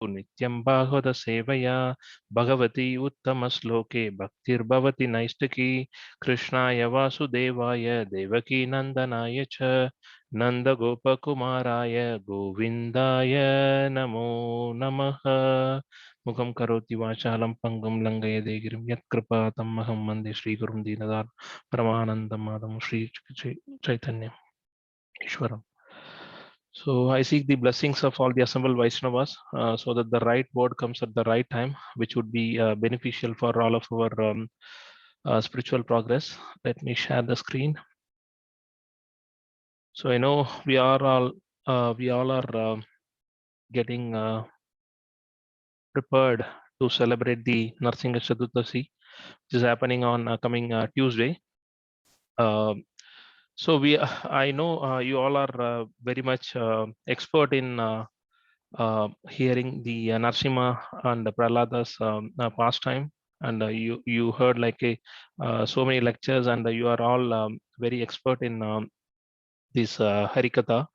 नित्यं भागवत सेवया भगवती उत्तमश्लोके भक्तिर्भवति नैष्टिकी कृष्णाय वासुदेवाय देवकी नन्दनाय च नन्दगोपकुमाराय गोविन्दाय नमो नमः। मुखं करोति वाचालं पङ्गुं लङ्घयते गिरिं यत्कृपातमहं वन्दे श्रीगुरुं दीनदां परमानन्दं माधवं चैतन्यम् ईश्वरम्. So I seek the blessings of all the assembled Vaishnavas so that the right word comes at the right time, which would be beneficial for all of our spiritual progress. Let me share the screen. So I know we all are getting prepared to celebrate the Narsingha Chaturdashi, which is happening on coming Tuesday. Um so I know you all are very much expert in hearing the Narsimha and the Prahlada's pastime, and you heard like so many lectures, and you are all very expert in this Harikatha.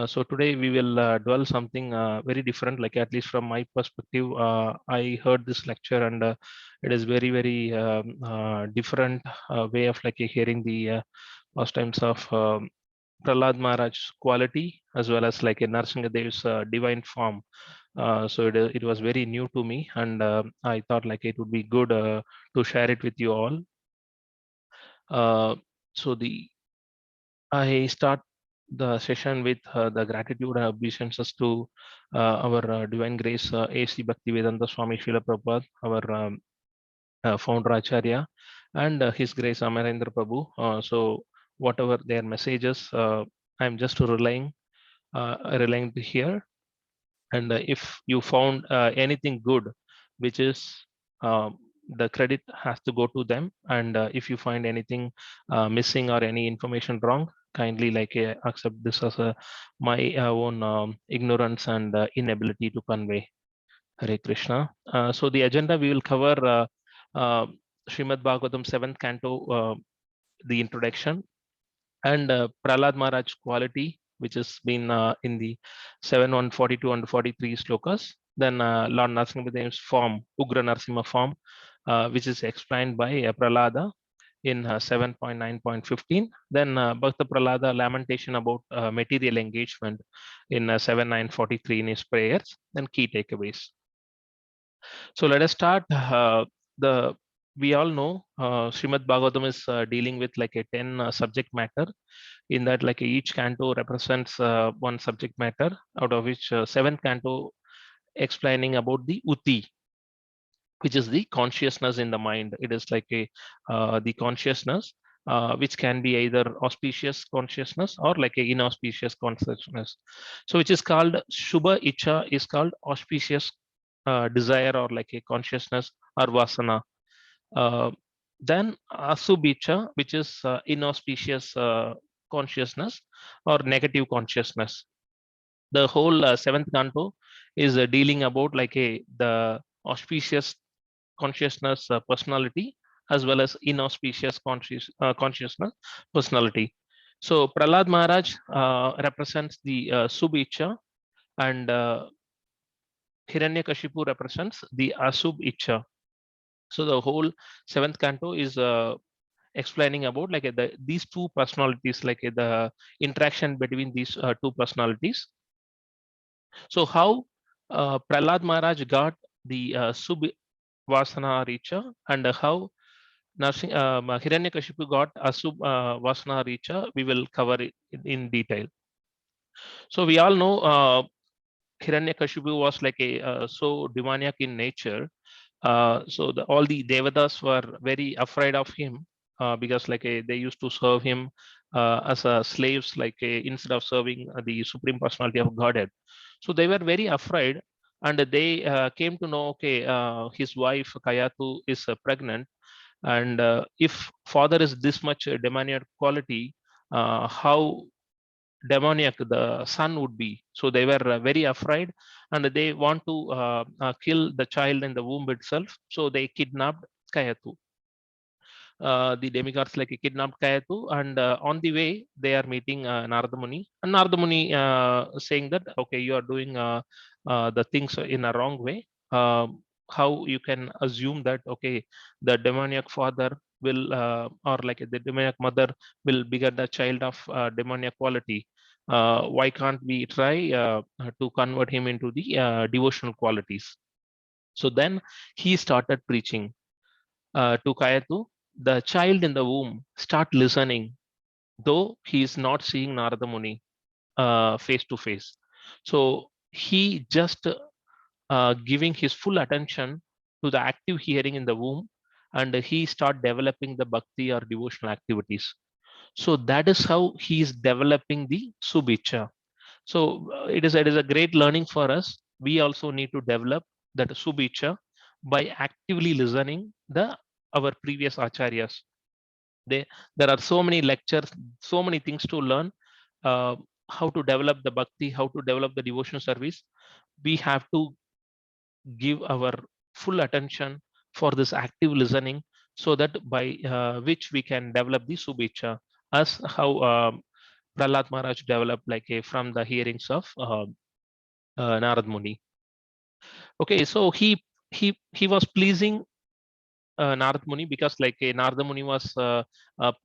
So today we will dwell something very different, like at least from my perspective. I heard this lecture, and it is very different way of like hearing the pastimes of Prahlad Maharaj's quality, as well as like a Narsingha Dev's divine form. So it was very new to me, and I thought like it would be good to share it with you all. Uh, so the I start the session with the gratitude and obeisances to our Divine Grace A.C. Bhaktivedanta Swami Srila Prabhupada, our founder Acharya, and His Grace Amarendra Prabhu. So whatever their messages, I'm just relying to here. And if you found anything good, which is the credit has to go to them. And if you find anything missing or any information wrong, kindly like accept this as my own ignorance and inability to convey. Hare Krishna. So the agenda, we will cover Srimad Bhagavatam 7th canto, the introduction, and Prahlad Maharaj quality, which has been in the 7, 142 and 43 slokas. Then Lord Narasimha's form, Ugra Narasimha form, which is explained by Prahlada in 7.9.15. Then Bhakta Prahlada lamentation about material engagement in 7.9.43 in his prayers. Then key takeaways. So let us start. The We all know Srimad Bhagavatam is dealing with like a 10 subject matter. In that, like each canto represents one subject matter, out of which seventh canto explaining about the uti, which is the consciousness in the mind. It is like a the consciousness which can be either auspicious consciousness or like a inauspicious consciousness. So which is called Shubha Icha is called auspicious desire or like a consciousness or vasana. Uh, then Asubhicha, which is inauspicious consciousness or negative consciousness. The whole seventh canto is dealing about like a the auspicious consciousness personality, as well as inauspicious consciousness personality. So Prahlad Maharaj represents the Subhicha, and Hiranyakashipu represents the Asub Icha. So the whole seventh canto is explaining about like these two personalities, like the interaction between these two personalities. So how Prahlad Maharaj got the Sub Vasana Richa, and how Hiranyakashipu got Asub Vasana Richa, we will cover it in detail. So we all know Hiranyakashipu was like a so demoniac in nature. So all the devatas were very afraid of him because like they used to serve him as slaves, like instead of serving the supreme personality of Godhead. So they were very afraid, and they came to know, okay, his wife Kayatu is pregnant, and if father is this much demoniac quality, how demoniac the son would be. So they were very afraid, and they want to kill the child in the womb itself. So they kidnapped Kayatu. The demigods like kidnapped Kayatu, and on the way they are meeting Narada Muni, and Narada Muni saying that okay, you are doing the things in a wrong way. How you can assume that okay, the demoniac father will or like the demoniac mother will beget the child of demoniac quality. Why can't we try to convert him into the devotional qualities? So then he started preaching to Kayatu. The child in the womb start listening, though he is not seeing Narada Muni face to face. So he just giving his full attention to the active hearing in the womb, and he start developing the bhakti or devotional activities. So that is how he is developing the subicha. So it is a great learning for us. We also need to develop that subicha by actively listening the our previous acharyas. they there are so many lectures, so many things to learn. uh, how to develop the bhakti, how to develop the devotional service. We have to give our full attention for this active listening, so that by which we can develop the subicha, as how Prahlad Maharaj developed like a from the hearings of Narad Muni. Okay, so he was pleasing Narad Muni, because like a Narada Muni was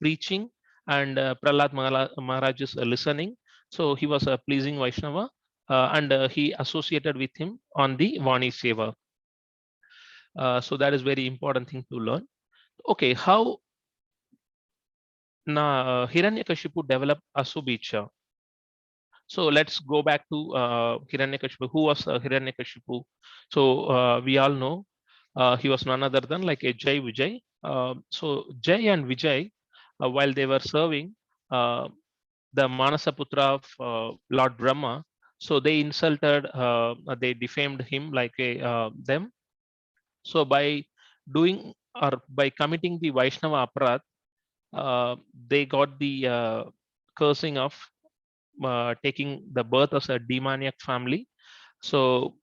preaching, and Prahlad Maharaj is listening. So he was pleasing Vaishnava, and he associated with him on the Vani Seva. So that is very important thing to learn. Okay, how Hiranyakashipu developed Asubhicha. So let's go back to Hiranyakashipu. Who was Hiranyakashipu? So we all know he was none other than like a Jai Vijay. So Jai and Vijay, while they were serving the Manasaputra of Lord Brahma, so they insulted, they defamed him like a, them. So by doing or by committing the Vaishnava aparat, they got the cursing of taking the birth as a demoniac family. So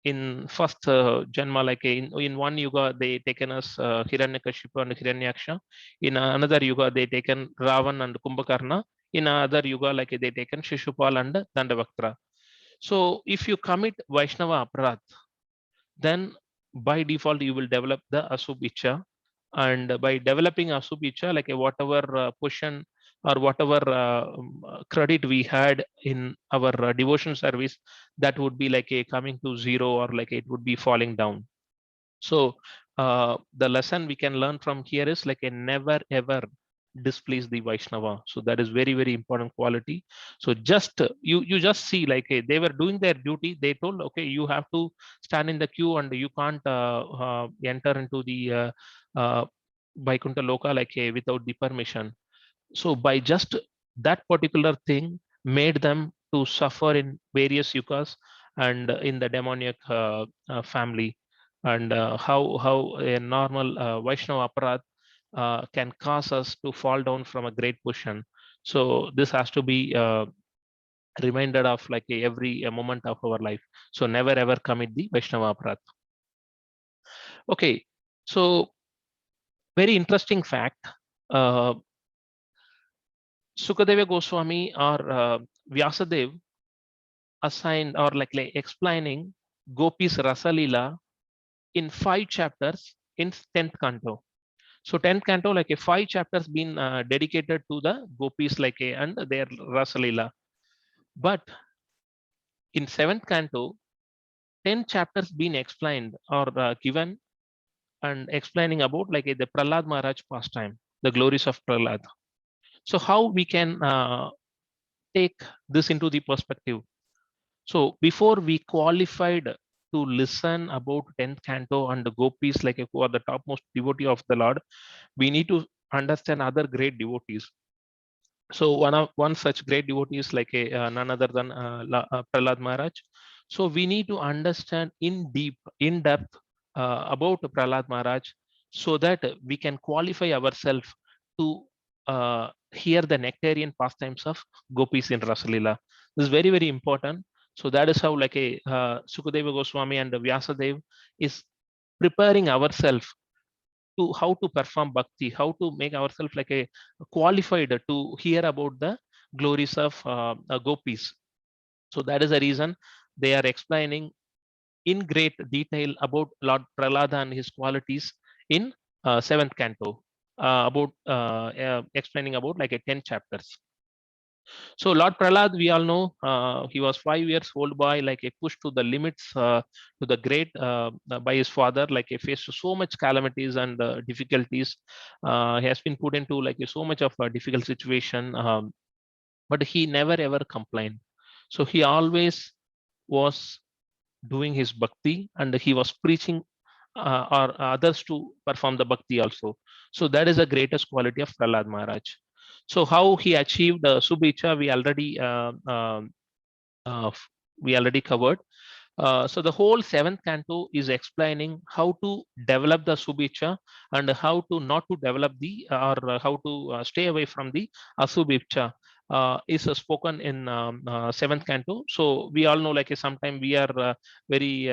in first Janma, like in one yuga, they taken as Hiranyakashipu and Hiranyaksha. In another yuga, they taken Ravan and Kumbhakarna. In another yuga, like they taken Shishupal and Dandavaktra. So if you commit Vaishnava aparat, then by default you will develop the Asub Icha. And by developing Asub Icha, like whatever portion or whatever credit we had in our devotion service, that would be like a coming to zero, or like it would be falling down. So the lesson we can learn from here is like a never ever displease the Vaishnava. So that is very very important quality. So just you just see like they were doing their duty. They told okay, you have to stand in the queue and you can't enter into the Vaikuntha Loka like without the permission. So by just that particular thing made them to suffer in various yugas and in the demoniac family. And how a normal Vaishnava aparat can cause us to fall down from a great position. So this has to be reminded of like every moment of our life. So never ever commit the Vaishnava aparat. Okay, so very interesting fact. uh, Sukadeva Goswami or Vyasadev assigned or like explaining Gopi's Rasalila in 5 chapters in 10th canto. So 10th canto, like a 5 chapters been dedicated to the Gopis like a and their Rasalila. But in 7th canto, 10 chapters been explained or given and explaining about like the Prahlad Maharaj pastime, the glories of Prahlad. So how we can take this into the perspective? So before we qualified to listen about 10th canto and the Gopis, like who are the topmost devotee of the Lord, we need to understand other great devotees. So one such great devotee is like none other than Prahlad Maharaj. So we need to understand in depth about Prahlad Maharaj, so that we can qualify ourselves to hear the nectarian pastimes of Gopis in Rasalila. This is very very important. So that is how like a Sukadeva Goswami and Vyasadev is preparing ourselves to how to perform bhakti, how to make ourselves like a qualified to hear about the glories of gopis. So that is the reason they are explaining in great detail about Lord Prahlada and his qualities in seventh canto, about explaining about like a 10 chapters. So Lord Prahlad, we all know, he was 5 years old boy, like a pushed to the limits, to the great by his father, like he faced so much calamities and difficulties. He has been put into like so much of a difficult situation, but he never ever complained. So he always was doing his bhakti, and he was preaching or others to perform the bhakti also. So that is the greatest quality of Prahlad Maharaj. So how he achieved Subhicha, uh, we already covered. So the whole seventh canto is explaining how to develop the subhicha and how to not to develop the or how to stay away from the asubhicha. Is spoken in seventh canto. So we all know like sometimes we are very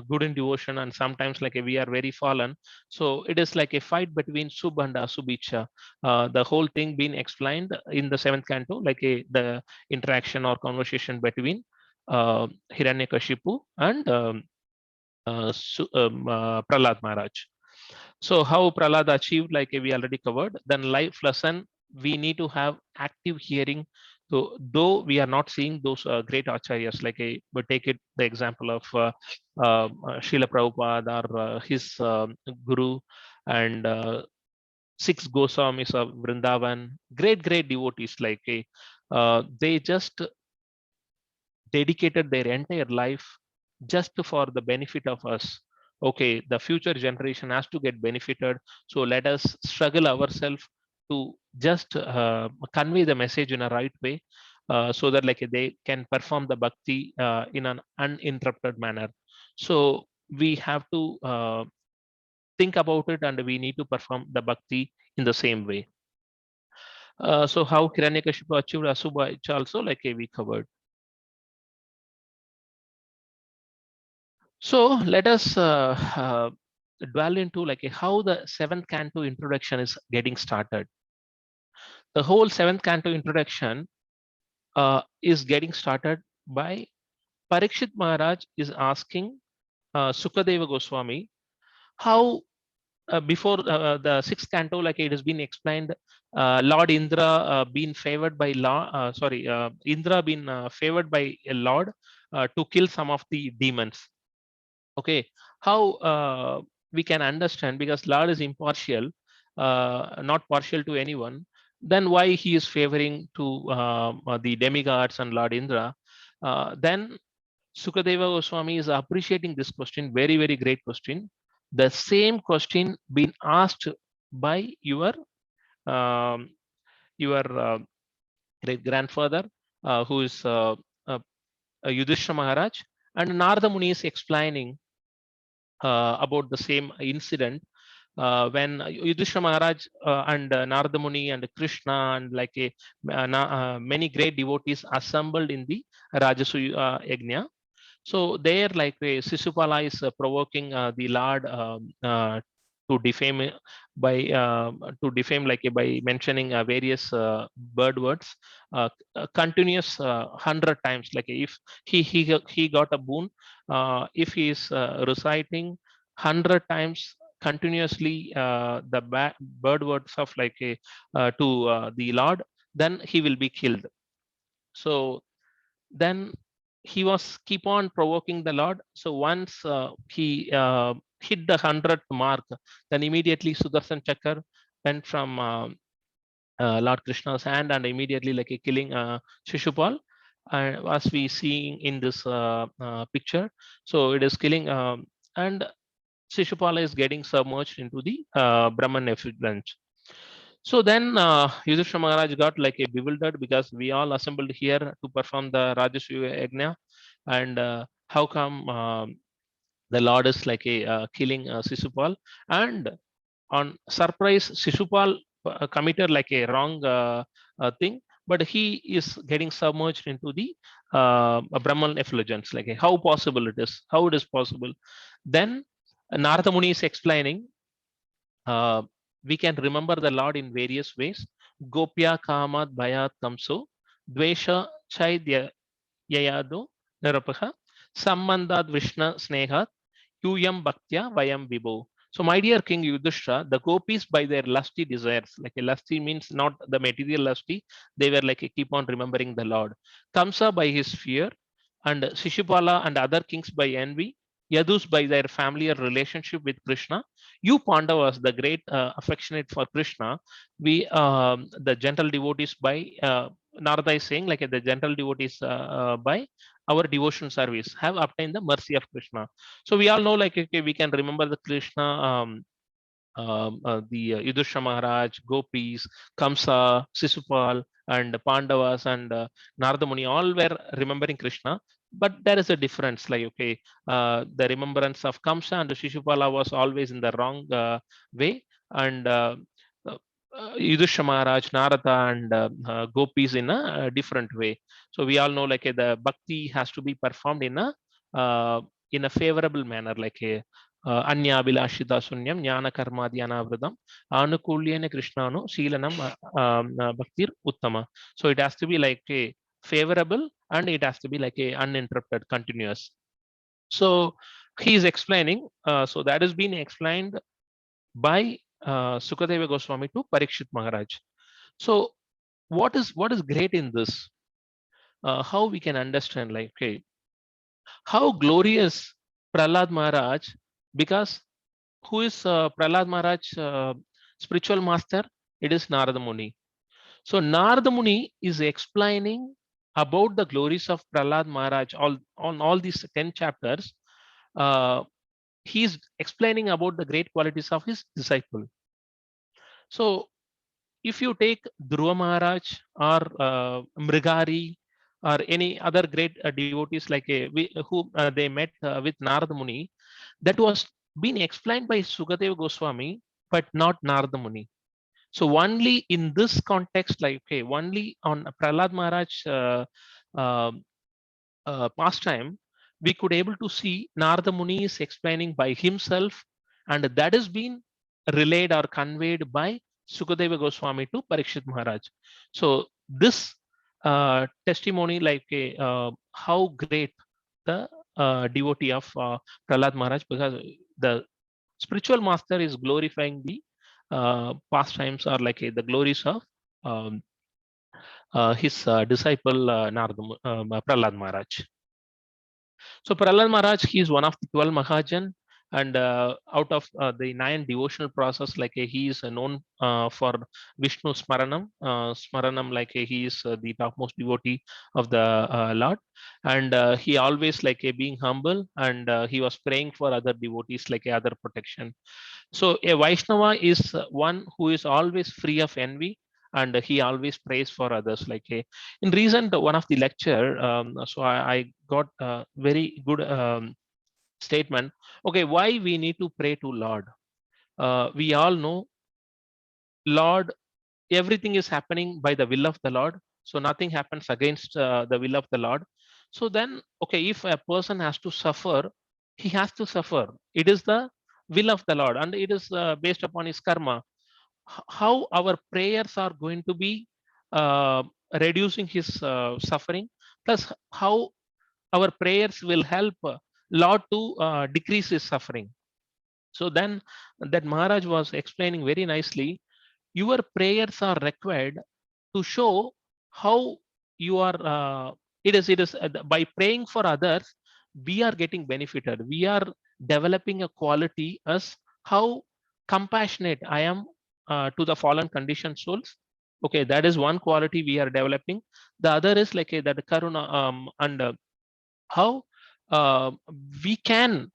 good in devotion, and sometimes like we are very fallen. So it is like a fight between sub and asubhicha. The whole thing being explained in the seventh canto, like the interaction or conversation between Hiranyakashipu and Prahlad Maharaj. So how Prahlad achieved, like we already covered. Then life lesson, we need to have active hearing. So though we are not seeing those great acharyas, like but take it the example of Srila Prabhupada or his guru, and six Goswamis of Vrindavan, great devotees, like they just dedicated their entire life just for the benefit of us. Okay, the future generation has to get benefited, so let us struggle ourselves to just convey the message in a right way, so that like they can perform the bhakti in an uninterrupted manner. So we have to think about it, and we need to perform the bhakti in the same way. So how Hiranyakashipu achieved Asubha also, like we covered. So let us dwell into like how the seventh canto introduction is getting started. The whole seventh canto introduction is getting started by Parikshit Maharaj is asking Sukadeva Goswami how, before the sixth canto, like it has been explained, Lord Indra been favored by Indra been favored by a Lord to kill some of the demons. Okay, how we can understand, because Lord is impartial, not partial to anyone, then why he is favoring to the demigods and Lord Indra? Then Sukadeva Goswami is appreciating this question, very great question. The same question being asked by um, your great grandfather, who is Yudhishthira Maharaj, and Narada Muni is explaining about the same incident, when Yudhishthira Maharaj and Narada Muni and Krishna and like many great devotees assembled in the Rajasuya Yajna. So there, like Sisupala is provoking the Lord to defame to defame, like by mentioning various bird words, continuous 100 times. Like if he got a boon, if he is reciting 100 times continuously the bird words of like to the Lord, then he will be killed. So then he was keep on provoking the Lord. So once he hit the 100th mark, then immediately Sudarshan Chakra went from Lord Krishna's hand, and immediately like killing Shishupal, as we seeing in this picture. So it is killing, and Shishupala is getting submerged into the Brahman effluent. So then Yudhishthira Maharaj got like a bewildered, because we all assembled here to perform the Rajasuya Yajna, and how come the Lord is like a killing Sisupal? And on surprise, Sisupal committed like a wrong thing, but he is getting submerged into the Brahman effulgence. Like how possible it is? How it is possible? Then Narada Muni is explaining, uh, we can remember the Lord in various ways. Gopya Kamat Bhayat Kamso Dvesha Chaidya Yayado Narapaha Sambandhat Vrishna Snehat Yuyam Bhaktya Vayam Vibhu. So, my dear King Yudhishthira, the gopis by their lusty desires, like a lusty means not the material lusty, they were like a keep on remembering the Lord. Kamsa by his fear, and Shishupala and other kings by envy, Yadus by their familiar relationship with Krishna. You Pandavas, the great affectionate for Krishna, we the gentle devotees by Narada is saying like the gentle devotees by our devotion service have obtained the mercy of Krishna. So we all know like okay, we can remember the Krishna the Yudhishthira Maharaj, Gopis, Kamsa, Sisupal, and Pandavas and Narada Muni all were remembering Krishna. But there is a difference, like okay, the remembrance of Kamsa and Shishupala was always in the wrong way, and uh, Yudhishthira Maharaj, Narada, and Gopis in a different way. So we all know like the bhakti has to be performed in a favorable manner, like a Anyabhilashita Sunyam, Jnana Karma Dhyanavridam, Anukulyena Krishnanu, Sheelanam Bhaktir Uttama. So it has to be like a favorable and it has to be like a uninterrupted, continuous. So he is explaining, so that has been explained by Sukadeva Goswami to Parikshit Maharaj. So what is great in this? How we can understand like okay, how glorious Prahlad Maharaj, because who is Prahlad Maharaj spiritual master? It is Narada Muni. So Narada Muni is explaining about the glories of Prahlad Maharaj on all these 10 chapters. Uh, he is explaining about the great qualities of his disciple. So if you take Dhruva Maharaj or Mrigari or any other great devotees like who they met with Narada Muni, that was being explained by Sukadeva Goswami, but not Narada Muni. So only in this context, like okay, only on Prahlad Maharaj uh, pastime, we could able to see Narada Muni is explaining by himself, and that is being relayed or conveyed by Sukadeva Goswami to Parikshit Maharaj. So this testimony, like how great the devotee of Prahlad Maharaj, because the spiritual master is glorifying the pastimes or like the glories of um, his disciple Prahlad Maharaj. So Prahlad Maharaj, he is one of the 12 Mahajan, and out of the 9 devotional process, like he is known for Vishnu Smaranam. Smaranam, like he is the topmost devotee of the Lord, and he always like being humble, and he was praying for other devotees, like other protection. So a Vaishnava is one who is always free of envy, and he always prays for others. Like in recent one of the lecture, so I got a very good statement. Okay, why we need to pray to Lord? We all know Lord, everything is happening by the will of the Lord. So nothing happens against the will of the Lord. So then, okay, if a person has to suffer, he has to suffer. It is the will of the Lord, and it is based upon his karma. How our prayers are going to be uh, reducing his suffering, plus how our prayers will help Lord to decrease his suffering. So then that Maharaj was explaining very nicely, your prayers are required to show how you are it is by praying for others, we are getting benefited, we are developing a quality as how compassionate I am to the fallen conditioned souls. Okay, that is one quality we are developing. The other is like that karuna, and how uh, we can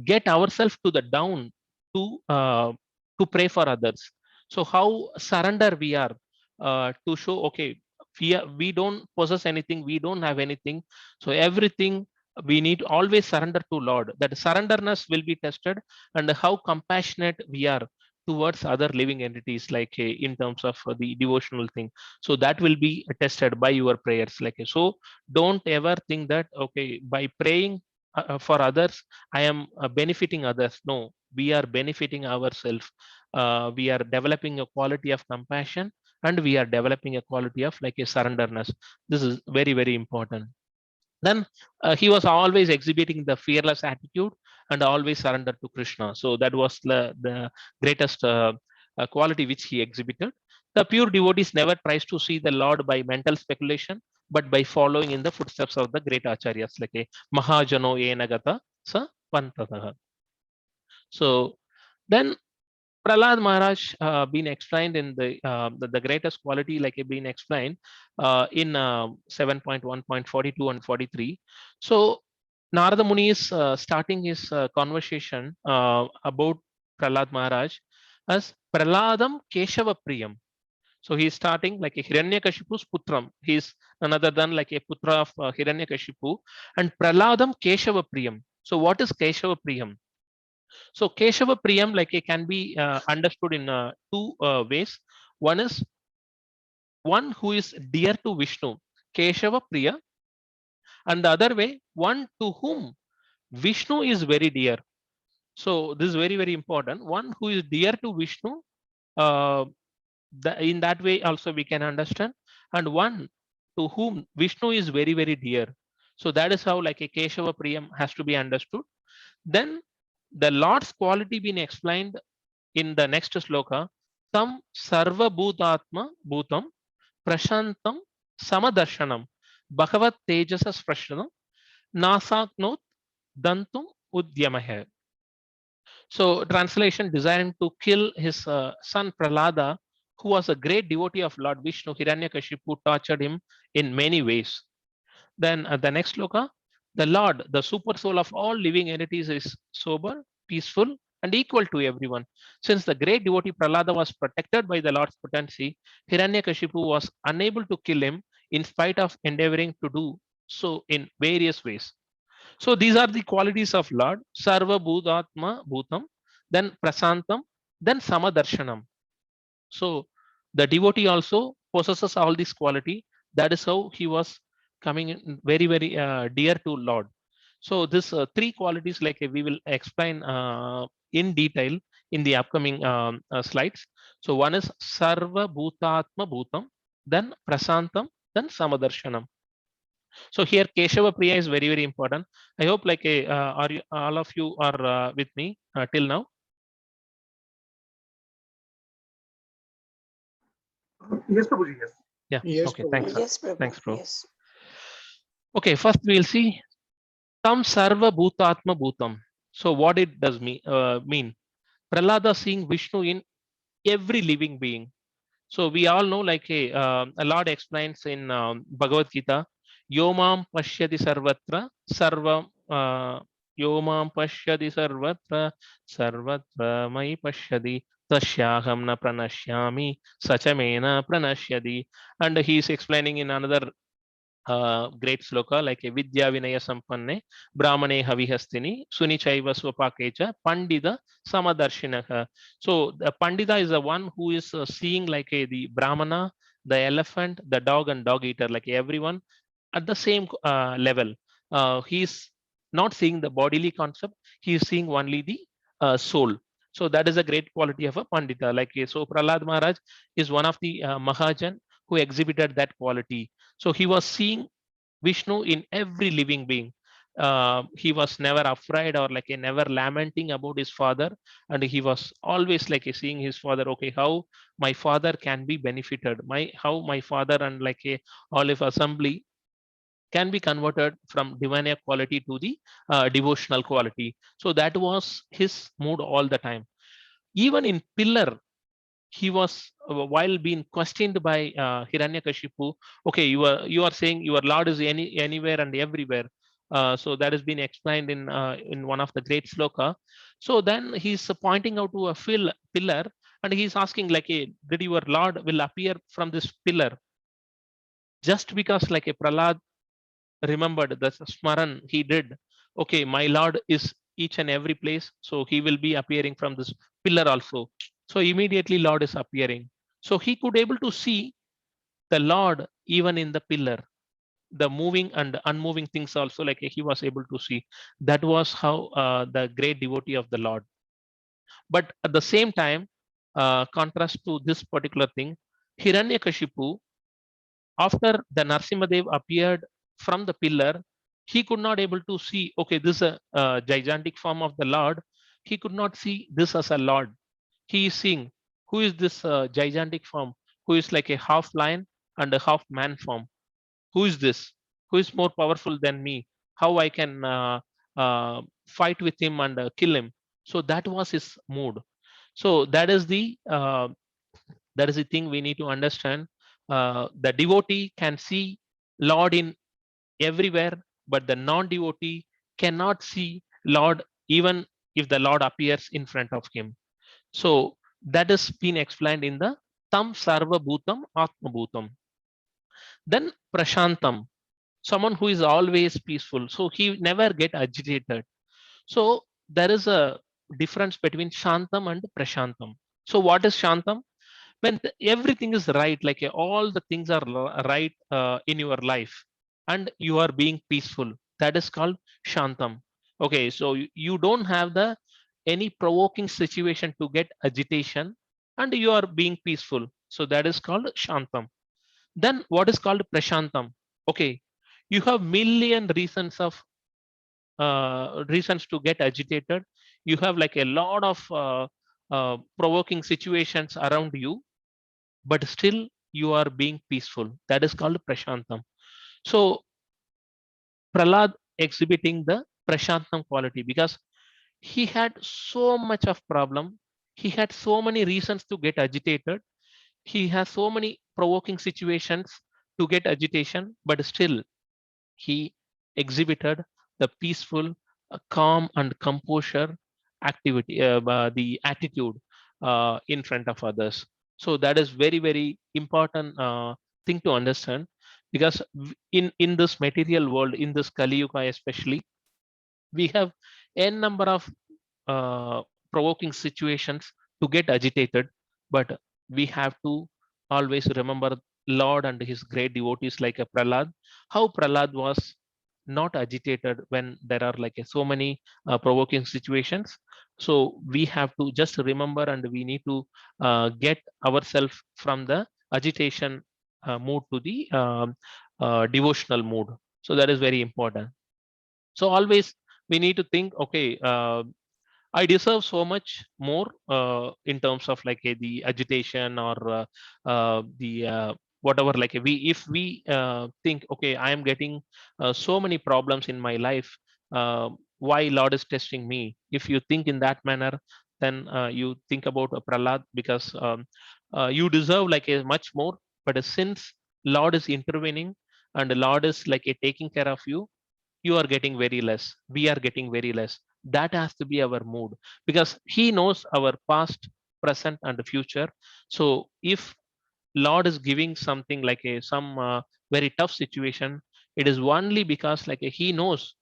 get ourselves to the down to uh, to pray for others. So how surrender we are to show okay, we don't possess anything, we don't have anything, so everything we need always surrender to Lord. That surrenderness will be tested, and how compassionate we are towards other living entities, like in terms of the devotional thing. So that will be tested by your prayers, like so don't ever think that okay, by praying for others I am benefiting others. No, we are benefiting ourselves. We are developing a quality of compassion, and we are developing a quality of like a surrenderness. This is very, very important. Then he was always exhibiting the fearless attitude and always surrendered to Krishna. So that was the greatest quality which he exhibited. The pure devotees never tries to see the Lord by mental speculation, but by following in the footsteps of the great acharyas like a Mahajano Enagata Sa Pantataha. So then Prahlad Maharaj been explained in the greatest quality like been explained in 7.1.42 and 43. So Narada Muni is starting his conversation about Prahlad Maharaj as Prahladam Keshava Priyam. So he's starting like a Hiranyakashipu's putram. He's none other than like a putra of Hiranyakashipu and Prahladam Keshava Priyam. So what is Keshava Priyam? So Keshava Priyam like it can be understood in two ways. One is one who is dear to Vishnu, Keshava Priya, and the other way, one to whom Vishnu is very dear. So this is very, very important. One who is dear to Vishnu, uh, in that way also we can understand, and one to whom Vishnu is very, very dear. So that is how like a Keshava Priyam has to be understood. Then the Lord's quality being explained in the next sloka, tam sarva bhutatma bhutam prashantam samadarshanam bhagavat tejasa sprashanam nasaknot dantum udyamah. So translation, desiring to kill his son Prahlada, who was a great devotee of Lord Vishnu, Hiranyakashipu tortured him in many ways. Then the next sloka, the Lord, the super soul of all living entities, is sober, peaceful, and equal to everyone. Since the great devotee Prahlada was protected by the Lord's potency, Hiranyakashipu was unable to kill him in spite of endeavoring to do so in various ways. So these are the qualities of Lord, Sarva Bhutatma Bhutam, then Prasantam, then Samadarshanam. So the devotee also possesses all this quality. That is how he was coming in very, very dear to Lord. So this three qualities like we will explain in detail in the upcoming slides. So one is Sarva Bhutatma Bhutam, then Prasantam, then Samadarshanam. So here Keshava Priya is very, very important. I hope like are you, all of you are with me till now? Yes, Prabhuji, yes. Yeah. Yes, Okay. Prabhu. Thanks. Yes, Prabhu. Thanks, bro. Yes. Okay. First, we'll see Tam Sarva Bhutatma Bhutam. So what it does mean? Prahlada seeing Vishnu in every living being. So we all know like a Lord explains in Bhagavad Gita, Yomam Pashyati Sarvatra Sarvam Yomam Pashyati Sarvatra Sarvatra Mai Pashyati Tasyaham na pranashyami Sachamena pranashyadi. And he is explaining in another great sloka like a Vidya Vinaya Sampanne Brahmane Havihastini Sunichaiva Swapakecha Pandita Samadarshinaha. So the Pandita is the one who is seeing like the Brahmana, the elephant, the dog, and dog eater, like everyone at the same level. He's not seeing the bodily concept, he is seeing only the soul. So that is a great quality of a Pandita. Like so, Prahlad Maharaj is one of the Mahajan who exhibited that quality. So he was seeing Vishnu in every living being. He was never afraid or like a never lamenting about his father, and he was always like a seeing his father. Okay, how my father can be benefited? How my father and like a olive assembly can be converted from divine quality to the devotional quality. So that was his mood all the time. Even in pillar, he was while being questioned by Hiranyakashipu. Okay, you are saying your Lord is anywhere and everywhere. So that has been explained in one of the great sloka. So then he's pointing out to a pillar, and he's asking like, did your Lord will appear from this pillar? Just because like a Prahlad remembered the smaran he did. Okay, my Lord is each and every place, so he will be appearing from this pillar also. So immediately Lord is appearing. So he could able to see the Lord even in the pillar, the moving and unmoving things also, like he was able to see. That was how the great devotee of the Lord. But at the same time, contrast to this particular thing, Hiranyakashipu, after the Narsimhadev appeared from the pillar, he could not able to see, okay, this is a gigantic form of the Lord. He could not see this as a Lord. He is seeing, who is this gigantic form, who is like a half lion and a half man form. Who is this? Who is more powerful than me? How I can fight with him and kill him? So that was his mood. So that is the thing we need to understand. The devotee can see Lord in everywhere, but the non-devotee cannot see Lord even if the Lord appears in front of him. So that has been explained in the Tam Sarva Bhutam Atma Bhutam. Then Prashantam, someone who is always peaceful. So he never get agitated. So there is a difference between Shantam and Prashantam. So what is Shantam? When everything is right, like all the things are right in your life and you are being peaceful, that is called Shantam. Okay, so you don't have the any provoking situation to get agitation and you are being peaceful. So that is called Shantam. Then what is called Prashantam? Okay, you have million reasons of reasons to get agitated. You have like a lot of provoking situations around you, but still you are being peaceful. That is called Prashantam. So Prahlad exhibiting the Prashantam quality because he had so much of problem. He had so many reasons to get agitated. He has so many provoking situations to get agitation, but still he exhibited the peaceful, calm and composure activity, the attitude in front of others. So that is very, very important thing to understand because in this material world, in this Kali Yuga especially, we have n number of provoking situations to get agitated, but we have to always remember Lord and his great devotees like a Prahlad, how Prahlad was not agitated when there are like so many provoking situations. So we have to just remember and we need to get ourselves from the agitation mood to the devotional mood. So that is very important. So always we need to think, okay, I deserve so much more in terms of like the agitation or the whatever. Like we, if we think, okay, I am getting so many problems in my life. Why Lord is testing me? If you think in that manner, then you think about a Prahlad because you deserve like a much more. But since Lord is intervening and the Lord is like a taking care of you, you are getting very less, we are getting very less. That has to be our mood because he knows our past, present and future. So if Lord is giving something like a some very tough situation, it is only because like he knows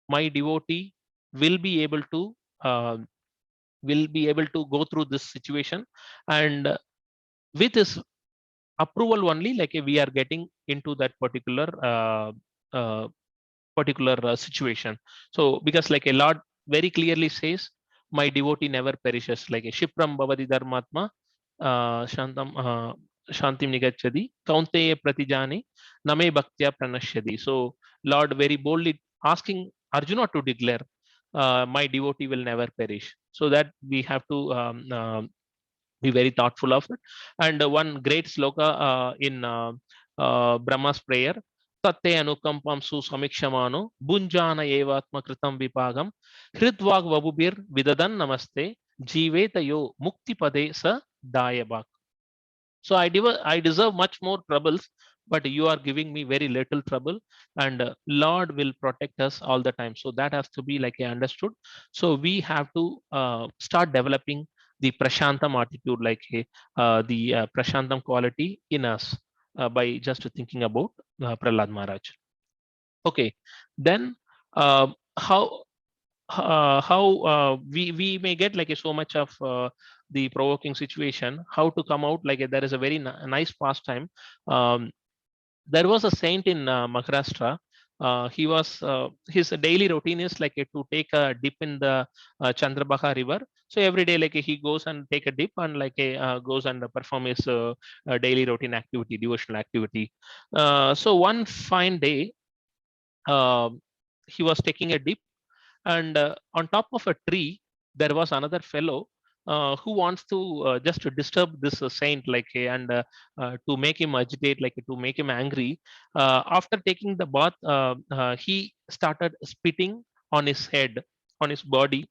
my devotee will be able to uh, go through this situation, and with his approval only, like we are getting into that uh, particular situation. So because like a Lord very clearly says, my devotee never perishes. Like a Shipram Bhavati Dharmatma Shantam Shantim Nigachadi Kaunteya Pratijani Name Bhaktya Pranashyadi. So Lord very boldly asking Arjuna to declare, my devotee will never perish. So that we have to be very thoughtful of it. And one great sloka in Brahma's prayer, Tatte anukampam su samikshamano bunjana evatma kritam vipagam hridvag vabubir vidadan namaste jiveta yo mukti pade sa dayabak. So I deserve much more troubles, but you are giving me very little trouble, and Lord will protect us all the time. So that has to be like understood. So we have to start developing the Prashantam attitude, like the Prashantam quality in us by just thinking about Prahlad Maharaj. Okay, then how we may get like so much of the provoking situation, how to come out, like there is a very nice pastime. There was a saint in Maharashtra. He was his daily routine is like to take a dip in the Chandrabakha river. So every day, like he goes and take a dip and like goes and perform his daily routine activity, devotional activity. So one fine day, uh, he was taking a dip, and on top of a tree there was another fellow who wants to just to disturb this saint, like to make him agitate, like to make him angry. After taking the bath, he started spitting on his head, on his body.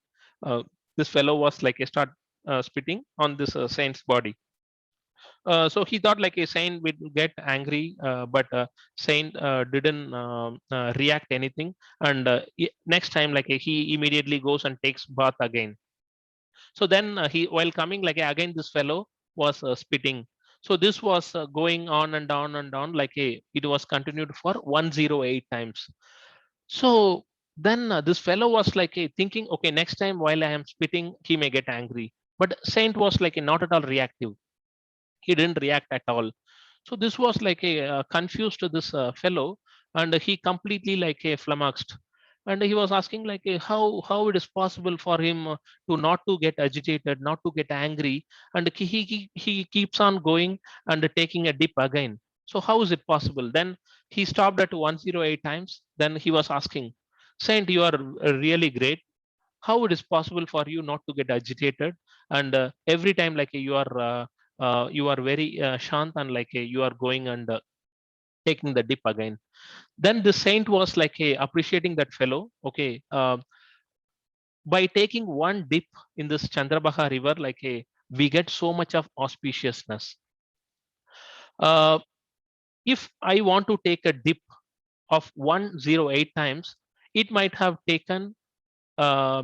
uh, this fellow was like a start spitting on this saint's body. So he thought like a saint would get angry, but saint didn't react anything. And next time, like he immediately goes and takes bath again. So then he, while coming, like again this fellow was spitting. So this was going on and on and on, like it was continued for 108 times. So then this fellow was like thinking, okay, next time while I am spitting, he may get angry. But saint was like not at all reactive. He didn't react at all. So this was like a confused to this fellow, and he completely like a flummoxed. And he was asking like how it is possible for him to not to get agitated, not to get angry, and he keeps on going and taking a dip again. So how is it possible? Then he stopped at 108 times. Then he was asking, saint, you are really great. How it is possible for you not to get agitated, and every time like you are very shant, and like you are going and taking the dip again. Then the saint was like appreciating that fellow. Okay, by taking one dip in this Chandrabhaga river, like we get so much of auspiciousness. uh, if I want to take a dip of 108 times, it might have taken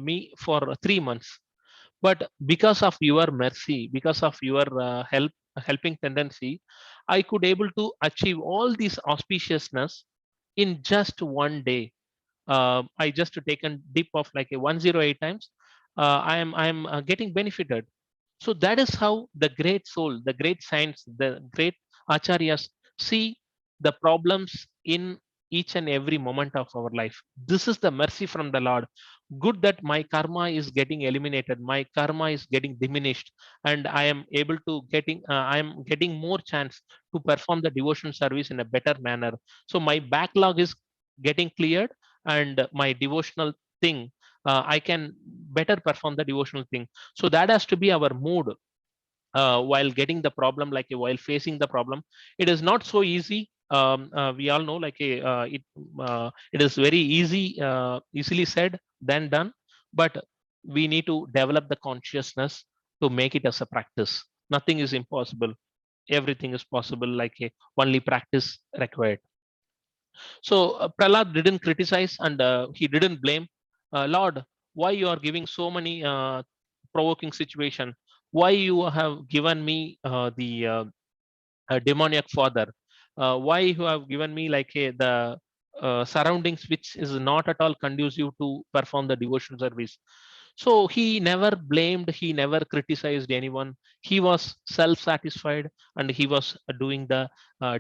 me for 3 months. But because of your mercy, because of your helping tendency, I could able to achieve all these auspiciousness in just one day. I just taken dip of like a 108 times. I am getting benefited. So that is how the great soul, the great saints, the great acharyas see the problems in each and every moment of our life. This is the mercy from the Lord. Good that my karma is getting eliminated, my karma is getting diminished, and I am able to I am getting more chance to perform the devotion service in a better manner. So my backlog is getting cleared, and my devotional thing, I can better perform the devotional thing. So that has to be our mood while getting the problem, like while facing the problem. It is not so easy. We all know like it is very easily said than done. But we need to develop the consciousness to make it as a practice. Nothing is impossible, everything is possible, like only practice required. So Prahlad didn't criticize, and he didn't blame. Lord, why you are giving so many provoking situation? Why you have given me the demoniac father? Why you have given me like the surroundings which is not at all conducive to perform the devotion service? So he never blamed, he never criticized anyone. He was self-satisfied, and he was doing the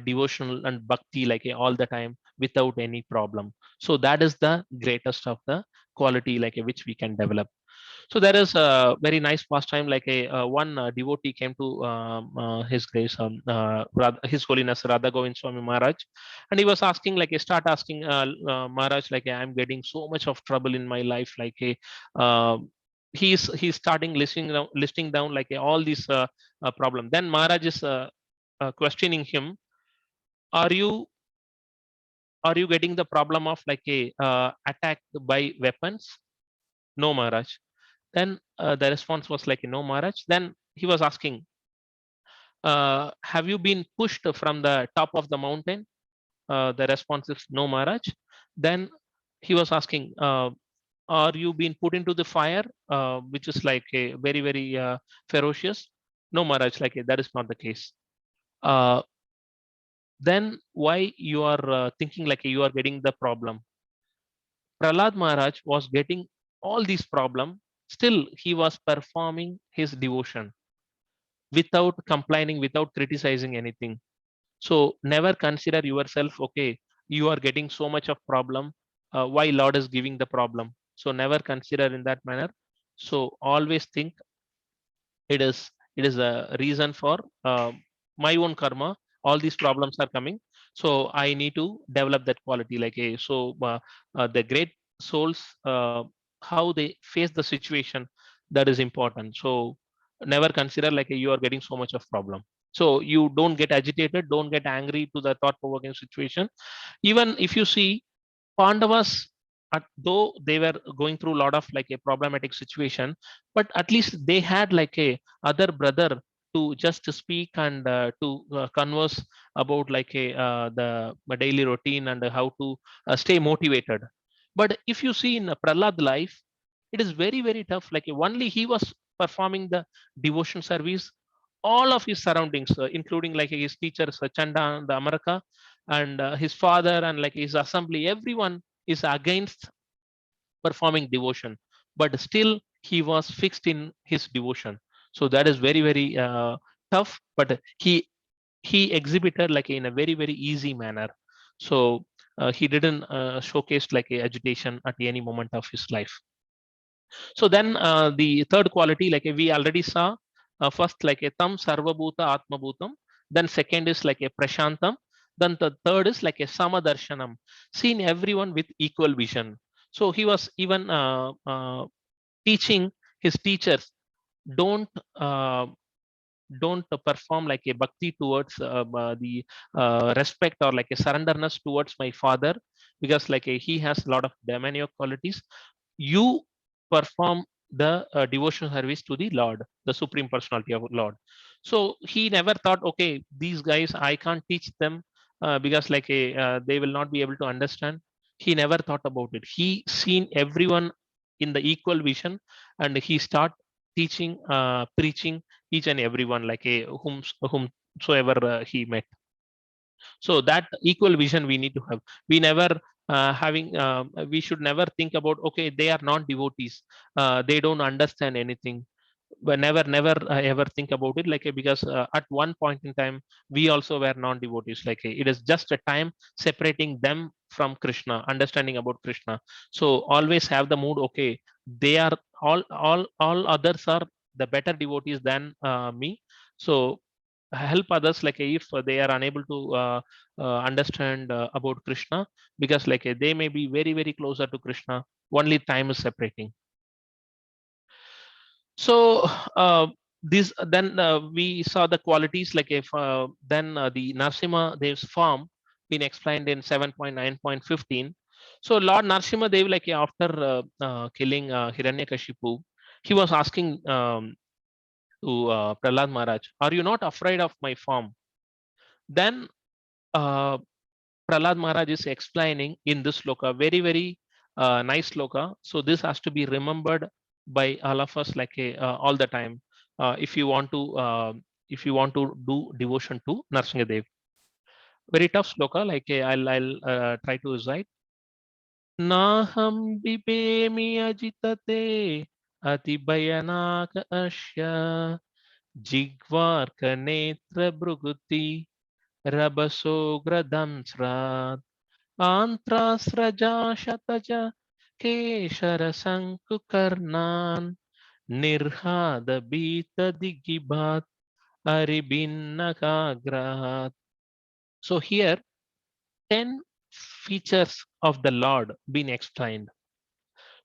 devotional and bhakti like all the time without any problem. So that is the greatest of the quality like which we can develop. So there is a very nice pastime, like a one devotee came to his grace, His Holiness Radha Govind Swami Maharaj, and he was asking, like, start asking Maharaj, like, I'm getting so much of trouble in my life, like, uh, he's starting listing down like all these problem. Then Maharaj is questioning him, are you getting the problem of like a attacked by weapons? No, Maharaj. Then the response was like, no, Maharaj. Then he was asking, have you been pushed from the top of the mountain? The response is no, Maharaj. Then he was asking, are you being put into the fire, which is like a very ferocious? No, Maharaj, like that is not the case. Uh, then why you are thinking like you are getting the problem? Prahlad Maharaj was getting all these problem, still he was performing his devotion without complaining, without criticizing anything. So never consider yourself, okay, you are getting so much of problem. Why Lord is giving the problem? So never consider in that manner. So always think it is a reason for my own karma. All these problems are coming. So I need to develop that quality. Like a so the great souls, how they face the situation, that is important. So never consider like you are getting so much of problem. So you don't get agitated, don't get angry to the thought provoking situation. Even if you see Pandavas, though they were going through a lot of like a problematic situation, but at least they had like a other brother to just speak and to converse about like a the daily routine and how to stay motivated. But if you see in Prahlad life, it is very tough. Like only he was performing the devotion service. All of his surroundings, including like his teachers, Chanda and the Amaraka, and his father and like his assembly, everyone is against performing devotion, but still he was fixed in his devotion. So that is very tough, but he exhibited like in a very easy manner. So he didn't showcase like a agitation at any moment of his life. So then the third quality, like we already saw, first like a tam sarvabhuta atma bhutam, then second is like a prashantam, then the third is like a samadarshanam, seen everyone with equal vision. So he was even teaching his teachers, don't uh, don't perform like a bhakti towards the respect or like a surrenderness towards my father, because like he has a lot of demoniac qualities. You perform the devotional service to the Lord, the supreme personality of Lord. So he never thought, okay, these guys I can't teach them because like a they will not be able to understand. He never thought about it. He seen everyone in the equal vision, and he start teaching, preaching each and everyone like a whomsoever he met. So that equal vision we need to have. We never having we should never think about, okay, they are not devotees, they don't understand anything. But never ever think about it like because at one point in time we also were non-devotees. Like it is just a time separating them from Krishna, understanding about Krishna. So always have the mood, okay, they are all others are the better devotees than me. So help others like if they are unable to understand about Krishna, because like they may be very closer to Krishna, only time is separating. So this then we saw the qualities like if then the Narsimha Dev's form been explained in 7.9.15. So Lord Narsimha Dev, like after killing Hiranyakashipu, he was asking to Prahlad Maharaj, are you not afraid of my form? Then uh, Prahlad Maharaj is explaining in this sloka, very nice sloka. So this has to be remembered by all of us like all the time. If you want to do devotion to Narsingadev. Very tough sloka. Like I'll try to recite. Naham bipemi ajitate ati bayanak asya jigvarka netra bruguti rabasogradamsrat आन्त्रास्रजाशतज केशरशङ्कुकर्णान् निर्हादबीतदिगिभात् aribinnakagrahat. So here 10 features of the Lord being explained.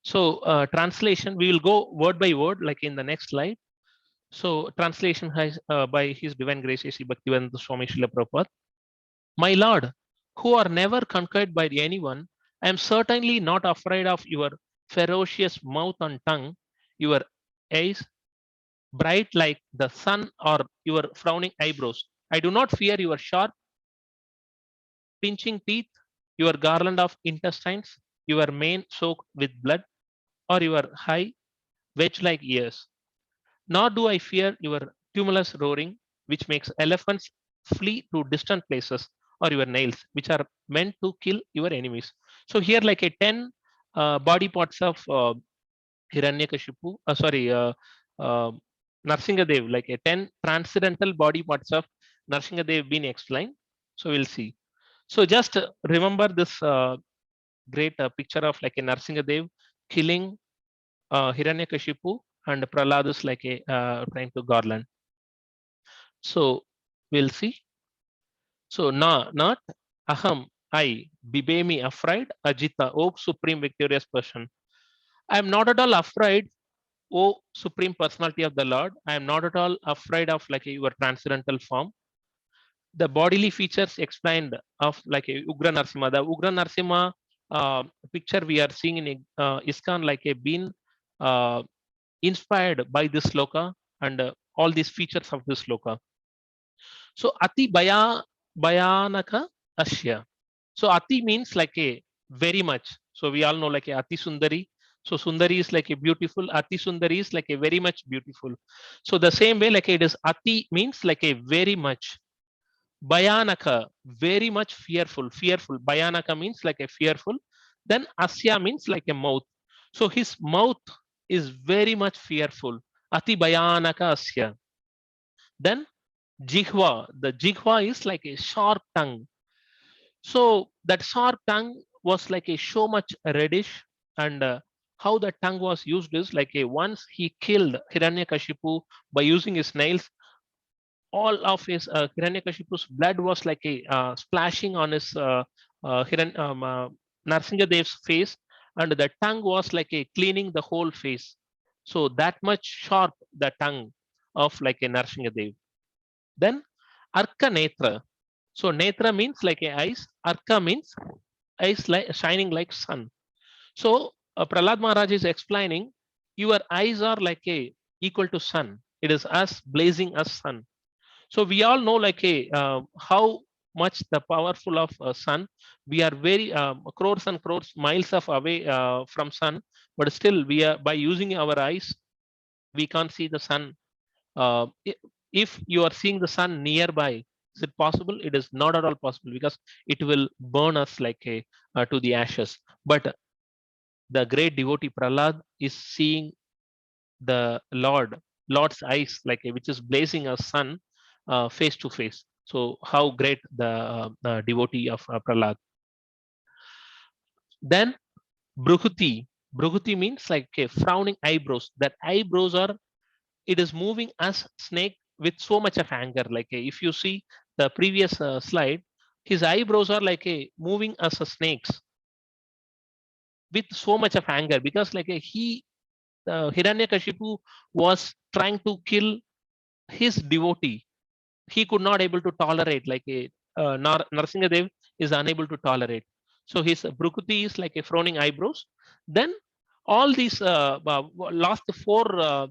So translation, we will go word by word like in the next slide. So translation has by His Divine Grace A.C. Bhaktivedanta Swami Srila Prabhupada. My Lord, who are never conquered by anyone, I am certainly not afraid of your ferocious mouth and tongue, your eyes bright like the sun, or your frowning eyebrows. I do not fear your sharp, pinching teeth, your garland of intestines, your mane soaked with blood, or your high, wedge like ears. Nor do I fear your tumultuous roaring, which makes elephants flee to distant places, or your nails, which are meant to kill your enemies. So here, like a 10 body parts of Hiranyakashipu, uh, Narsingadev, like a 10 transcendental body parts of Narsingadev being explained. So we'll see. So just remember this great picture of like a Narsingadev killing Hiranyakashipu, and Prahlad is like a trying to garland. So we'll see. So not aham. I, Bibemi afraid, Ajita, O supreme victorious person. I am not at all afraid, O supreme personality of the Lord. I am not at all afraid of like your transcendental form. The bodily features explained of like a Ugra Narsimha. The Ugra Narsimha picture we are seeing in ISKCON like a being uh, inspired by this sloka and all these features of this sloka. So Ati Bayanaka Asya. So Ati means like a very much. So we all know like a Ati Sundari. So Sundari is like a beautiful, Ati Sundari is like a very much beautiful. So the same way like it is Ati means like a very much. Bayanaka, very much fearful, fearful. Bayanaka means like a fearful. Then Asya means like a mouth. So his mouth is very much fearful. Ati Bayanaka Asya. Then Jihva, the Jihva is like a sharp tongue. So that sharp tongue was like a so much reddish, and how the tongue was used is like a once he killed Hiranyakashipu by using his nails, all of his Hiranyakashipu's blood was like a splashing on his Narsingadev's face, and the tongue was like a cleaning the whole face. So that much sharp the tongue of like a Narsingadev. Then Arka Netra. So Netra means like a eyes. Arka means eyes like shining like sun. So Prahlad Maharaj is explaining, your eyes are like a equal to sun. It is as blazing as sun. So we all know like a how much the powerful of sun. We are very crores and crores miles of away from sun, but still we are by using our eyes we can't see the sun. If you are seeing the sun nearby, is it possible? It is not at all possible because it will burn us like a to the ashes. But the great devotee Prahlad is seeing the Lord's eyes, like which is blazing a sun face to face. So how great the devotee of Prahlad. Then Bruhuti. Bruhuti means like a frowning eyebrows. That eyebrows are, it is moving as snake with so much of anger. Like if you see the previous slide, his eyebrows are like a moving as a snakes with so much of anger because like he Hiranyakashipu was trying to kill his devotee. He could not able to tolerate like a Narsingadev is unable to tolerate. So his Brukuti is like a frowning eyebrows. Then all these last four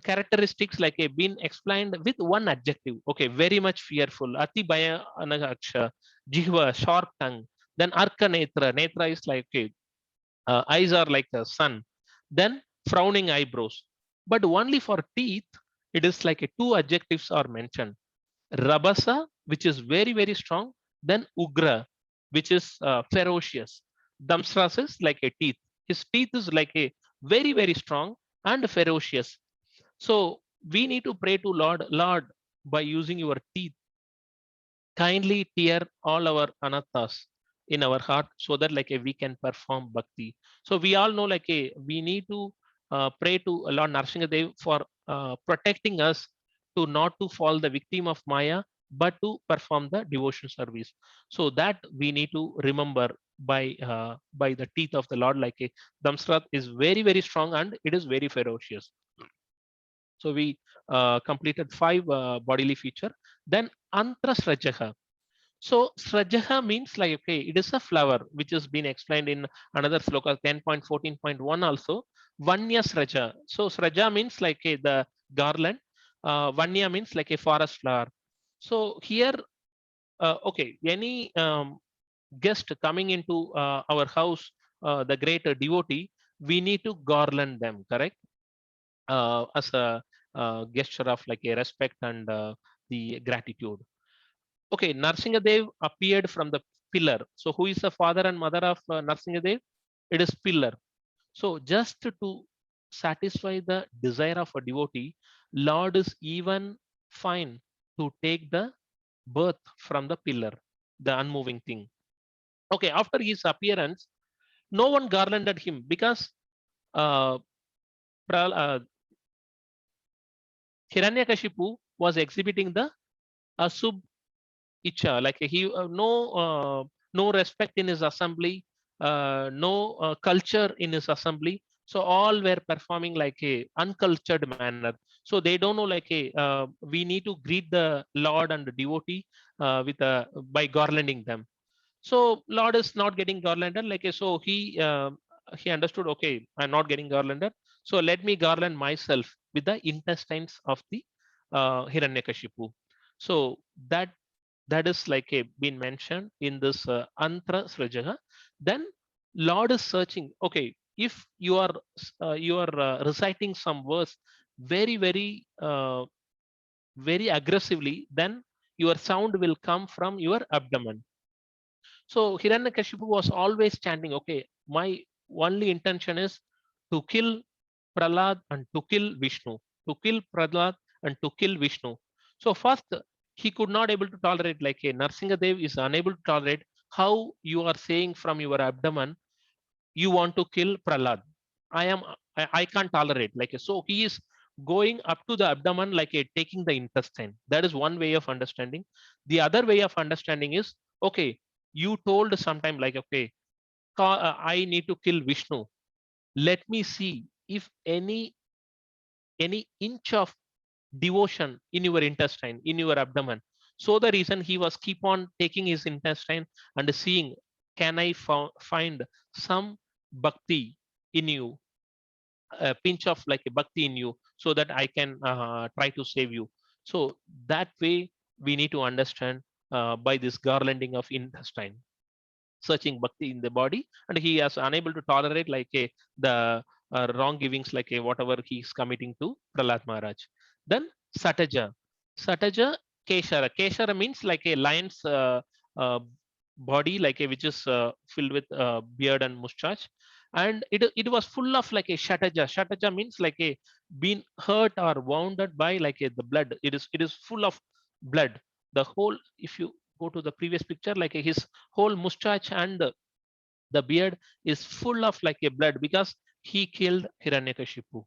characteristics like a been explained with one adjective. Okay, very much fearful. Ati baya anagaksha, jihva, sharp tongue. Then arka netra. Netra is like okay, eyes are like the sun. Then frowning eyebrows. But only for teeth, it is like a two adjectives are mentioned. Rabasa, which is very, very strong. Then Ugra, which is ferocious. Damsras is like a teeth. His teeth is like a very, very strong and ferocious. So we need to pray to Lord, by using your teeth, kindly tear all our anattas in our heart so that like we can perform bhakti. So we all know like we need to pray to Lord Narsingadev for protecting us to not to fall the victim of Maya but to perform the devotion service. So that we need to remember by the teeth of the Lord. Like a Damsrat is very, very strong and it is very ferocious. So we completed five bodily feature. Then Antrasrajaha. So Srajaha means like okay, it is a flower which has been explained in another sloka 10.14.1 also. Vanya Sraja. So Sraja means like the garland. Vanya means like a forest flower. So here, okay, any guest coming into our house, the great devotee, we need to garland them, correct? As a gesture of like a respect and the gratitude. Okay, Narsingadev appeared from the pillar. So who is the father and mother of Narsingadev? It is pillar. So just to satisfy the desire of a devotee, Lord is even fine to take the birth from the pillar, the unmoving thing. Okay, after his appearance, no one garlanded him because uh, Hiranyakashipu was exhibiting the Asub Icha, like he no no respect in his assembly, no culture in his assembly. So all were performing like a uncultured manner. So they don't know like a we need to greet the Lord and the devotee with by garlanding them. So Lord is not getting garlanded, like so he understood, okay, I'm not getting garlanded, so let me garland myself with the intestines of the Hiranyakashipu. So that that is like a been mentioned in this Antra Srajaha. Then Lord is searching, okay, if you are reciting some verse very very aggressively, then your sound will come from your abdomen. So Hiranyakashipu was always chanting, okay, my only intention is to kill Prahlad and to kill Vishnu, to kill Prahlad and to kill Vishnu. So first, he could not able to tolerate, like a Narsingadev is unable to tolerate how you are saying from your abdomen, you want to kill Prahlad. I can't tolerate, like so he is going up to the abdomen, like a taking the intestine. That is one way of understanding. The other way of understanding is, okay, you told sometime like, okay, I need to kill Vishnu. Let me see if any inch of devotion in your intestine, in your abdomen. So the reason he was keep on taking his intestine and seeing, can I find some bhakti in you, a pinch of like a bhakti in you, so that I can try to save you. So that way we need to understand by this garlanding of intestine, searching bhakti in the body, and he is unable to tolerate like a the wrong givings, like a whatever he is committing to Prahlad Maharaj. Then Sataja, Sataja Keshara. Keshara means like a lion's body, like a which is filled with beard and mustache, and it was full of like a Shataja. Shataja means like a been hurt or wounded by like a, the blood. It is full of blood. The whole, if you go to the previous picture, like his whole mustache and the beard is full of like a blood, because he killed Hiranyakashipu.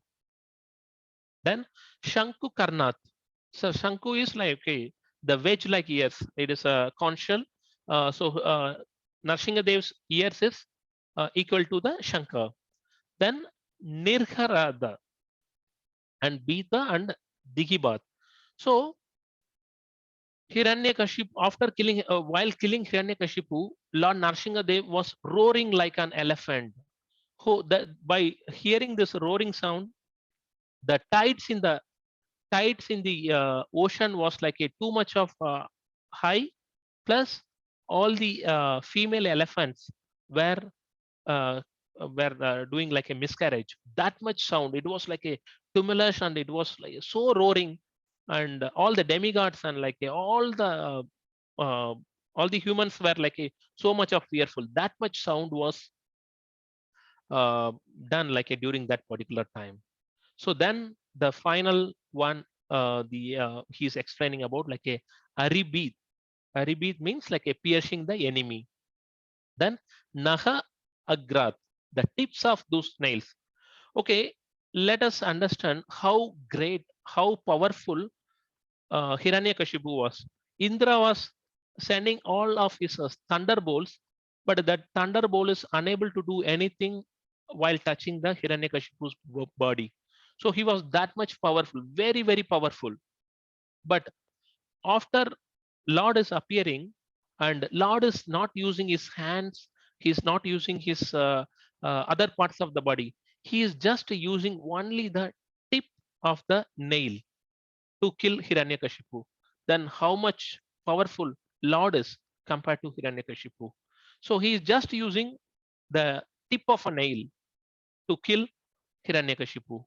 Then Shanku Karnat. So Shanku is like, okay, the wedge like ears. It is a conch shell. Narsinghdev's ears is equal to the Shankar. Then Nirharada and Bita and Digibat. So Hiranyakashipu, after killing, while killing Hiranyakashipu, Lord Narsinghadev was roaring like an elephant. Who that by hearing this roaring sound, the tides in the ocean was like a too much of high, plus all the female elephants were uh, doing like a miscarriage. That much sound, it was like a tumulus, and it was like so roaring, and all the demigods and like uh, all the humans were like a, so much of fearful. That much sound was uh, done like a, during that particular time. So then the final one, the he's explaining about like a aribit. Aribit means like a piercing the enemy. Then naha agrat, the tips of those nails. Okay, let us understand how great, how powerful Hiranyakashipu was. Indra was sending all of his thunderbolts, but that thunderbolt is unable to do anything while touching the Hiranyakashipu's body. So he was that much powerful, very powerful. But after Lord is appearing, and Lord is not using his hands, he's not using his other parts of the body. He is just using only the tip of the nail to kill Hiranyakashipu. Then how much powerful Lord is compared to Hiranyakashipu. So he is just using the tip of a nail to kill Hiranyakashipu.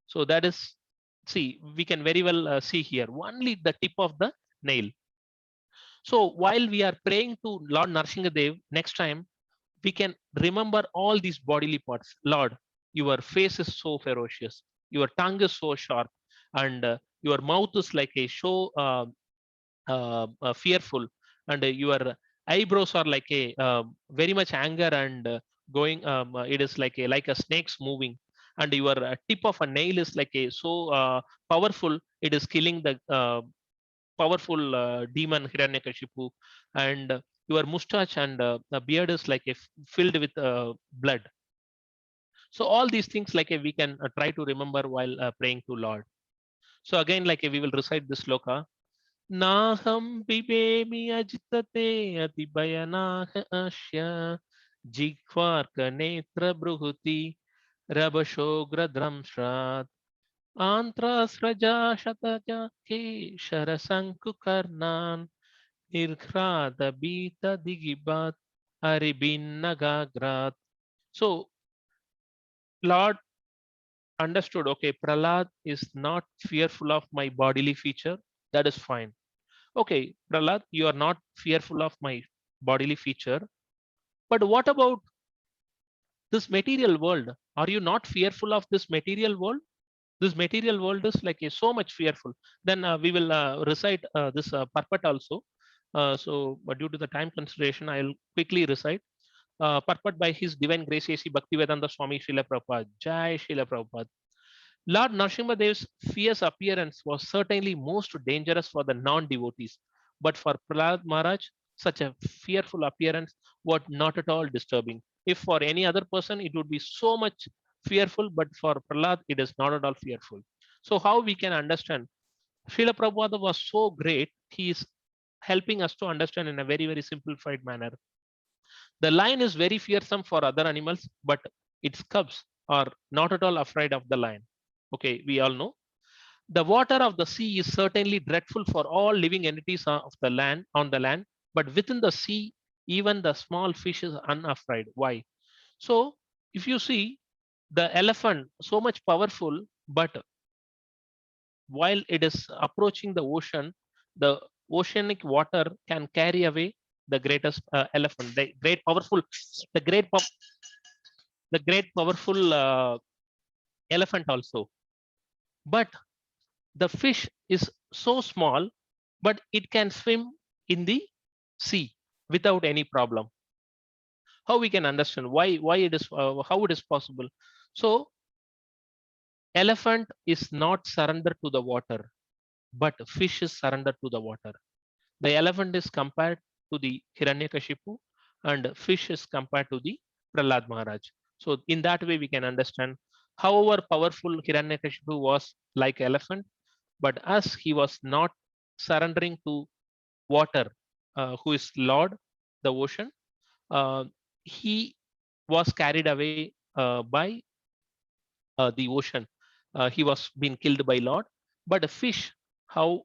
So that is, see, we can very well see here only the tip of the nail. So while we are praying to Lord Narsinghadev next time, we can remember all these bodily parts. Lord, your face is so ferocious, your tongue is so sharp, and your mouth is like a so fearful, and your eyebrows are like a very much anger, and going it is like a snake's moving, and your tip of a nail is like a so powerful, it is killing the powerful demon Hiranyakashipu. And your mustache and the beard is like filled with blood. So all these things like we can try to remember while praying to Lord. So again, like we will recite this sloka. Naham bibemi ajitate atibhayanah asya jigvarka netra bruhuti rabashogra shrat antrasraja shataja ke sharasanku karnan nirhrada bita digibat aribin. So Lord understood, okay, Prahlad is not fearful of my bodily feature. That is fine. Okay, Prahlad, you are not fearful of my bodily feature. But what about this material world? Are you not fearful of this material world? This material world is like so much fearful. Then we will recite this purport also. So due to the time consideration, I'll quickly recite. Purport by His Divine Grace A.C. Bhaktivedanta Swami Srila Prabhupada. Jai Srila Prabhupada. Lord Narasimha fierce appearance was certainly most dangerous for the non-devotees, but for Prahlad Maharaj, such a fearful appearance was not at all disturbing. If for any other person it would be so much fearful, but for Prahlad it is not at all fearful. So how we can understand? Srila Prabhupada was so great, he is helping us to understand in a very, very simplified manner. The lion is very fearsome for other animals, but its cubs are not at all afraid of the lion. Okay, we all know. The water of the sea is certainly dreadful for all living entities of the land on the land, but within the sea, even the small fish is unafraid. Why? So, if you see the elephant so much powerful, but while it is approaching the ocean, the oceanic water can carry away the greatest elephant, the great powerful, the great, the great powerful elephant also. But the fish is so small, but it can swim in the sea without any problem. How we can understand why it is how it is possible? So elephant is not surrendered to the water, but fish is surrendered to the water. The elephant is compared to the Hiranyakashipu, and fish is compared to the Prahlad Maharaj. So in that way, we can understand. However powerful Hiranyakashipu was like elephant, but as he was not surrendering to water, who is Lord, the ocean, uh, he was carried away by the ocean. He was being killed by Lord. But a fish, how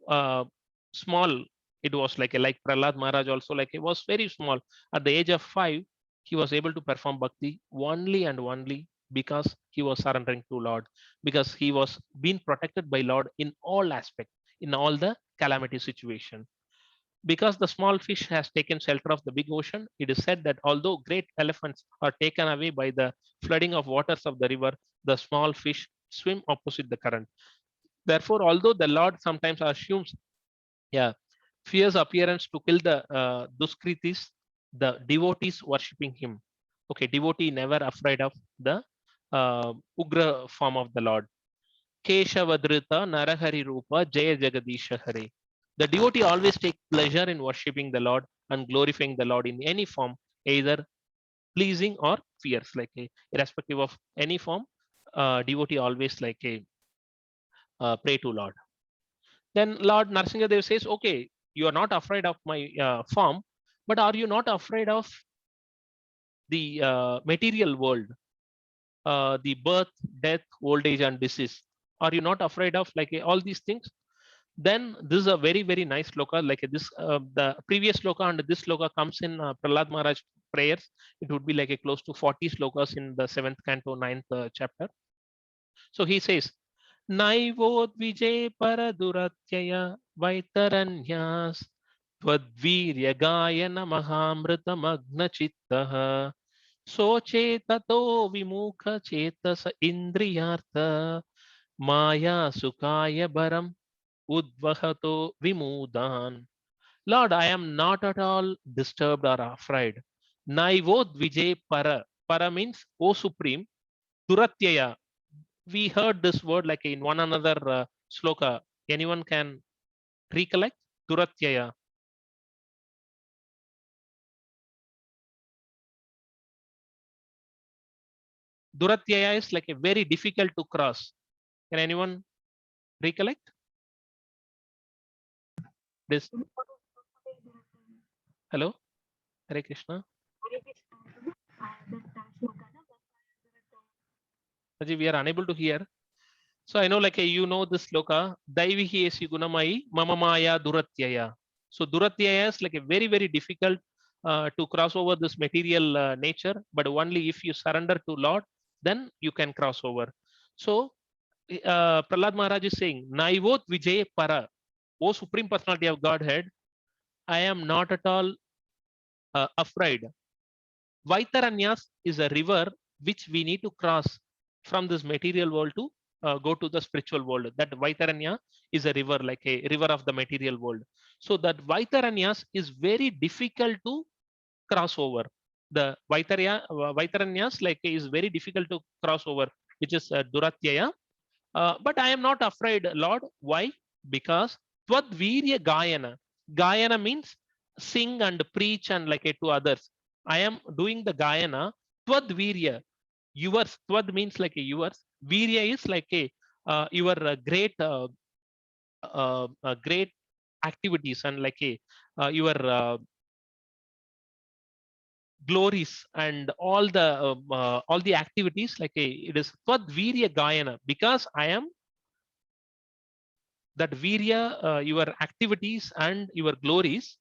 small it was, like Prahlad Maharaj also, like it was very small. At the age of 5, he was able to perform bhakti only and only because he was surrendering to Lord, because he was being protected by Lord in all aspects, in all the calamity situation. Because the small fish has taken shelter of the big ocean, it is said that although great elephants are taken away by the flooding of waters of the river, the small fish swim opposite the current. Therefore, although the Lord sometimes assumes, yeah, fierce appearance to kill the Duskritis, the devotees worshipping him. Okay, devotee never afraid of the Ugra form of the Lord. Keshavadrita Narahari Rupa Jaya Jagadisha Hare. The devotee always takes pleasure in worshipping the Lord and glorifying the Lord in any form, either pleasing or fierce, irrespective of any form. Devotee always pray to Lord. Then Lord Narsingadev says, okay, you are not afraid of my form, but are you not afraid of the material world, the birth, death, old age, and disease? Are you not afraid of all these things? Then this is a very, very nice sloka. Like this, the previous sloka and this sloka comes in Prahlad Maharaj prayers. It would be like a close to 40 slokas in the 7th canto, 9th chapter. So he says, Naivodvijay paraduratyaya vaitaranyas Twadvirya gayana mahamritamagna chittaha Soche tato vimukha chetasa indriyartha Maya sukaya baram udvahato vimudan. Lord, I am not at all disturbed or afraid. Naivod Vijay Para. Para means, O Supreme, Duratyaya. We heard this word like in one another sloka. Anyone can recollect? Duratyaya. Duratyaya is like a very difficult to cross. Can anyone recollect this? Hello, Hare Krishna. Rajiv, we are unable to hear. So I know like you know this sloka, Daivihi esi gunamai mama maya duratyaya. So duratyaya is like a very difficult to cross over this material nature, but only if you surrender to Lord, then you can cross over. So Prahlad Maharaj is saying, Naivot Vijay Para, O Supreme Personality of Godhead, I am not at all afraid. Vaitaranyas is a river which we need to cross from this material world to go to the spiritual world. That Vaitaranya is a river, like a river of the material world. So that Vaitaranyas is very difficult to cross over. The Vaitaranyas like is very difficult to cross over, which is Duratyaya. But I am not afraid, Lord. Why? Because Twadvirya Gayana. Gayana means sing and preach and like to others. I am doing the Gayana. Twadvirya. Yours. Twad means like a yours. Virya is like a your great activities and like a your glories and all the activities like a it is Twadvirya Gayana because I am that virya, your activities and your glories,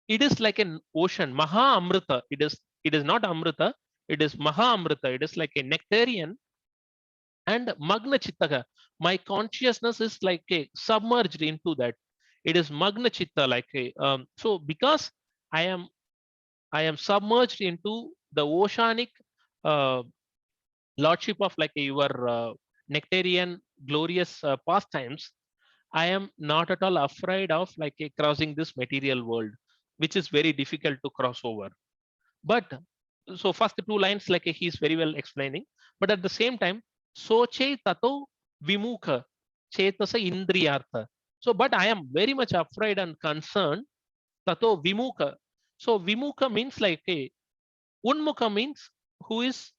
it is like an ocean, Maha Amrita. It is not Amrita, it is Maha Amrita. It is like a nectarian and Magna Chittaga. My consciousness is like a submerged into that. It is Magna Chitta, like a so because I am I am submerged into the oceanic uh, lordship of like your nectarian glorious pastimes. I am not at all afraid of like crossing this material world, which is very difficult to cross over. But so first two lines like he's very well explaining, but at the same time, soche tato vimukha chetasa indriyartha. So, but I am very much afraid and concerned tato vimukha. So vimukha means like a unmukha means who is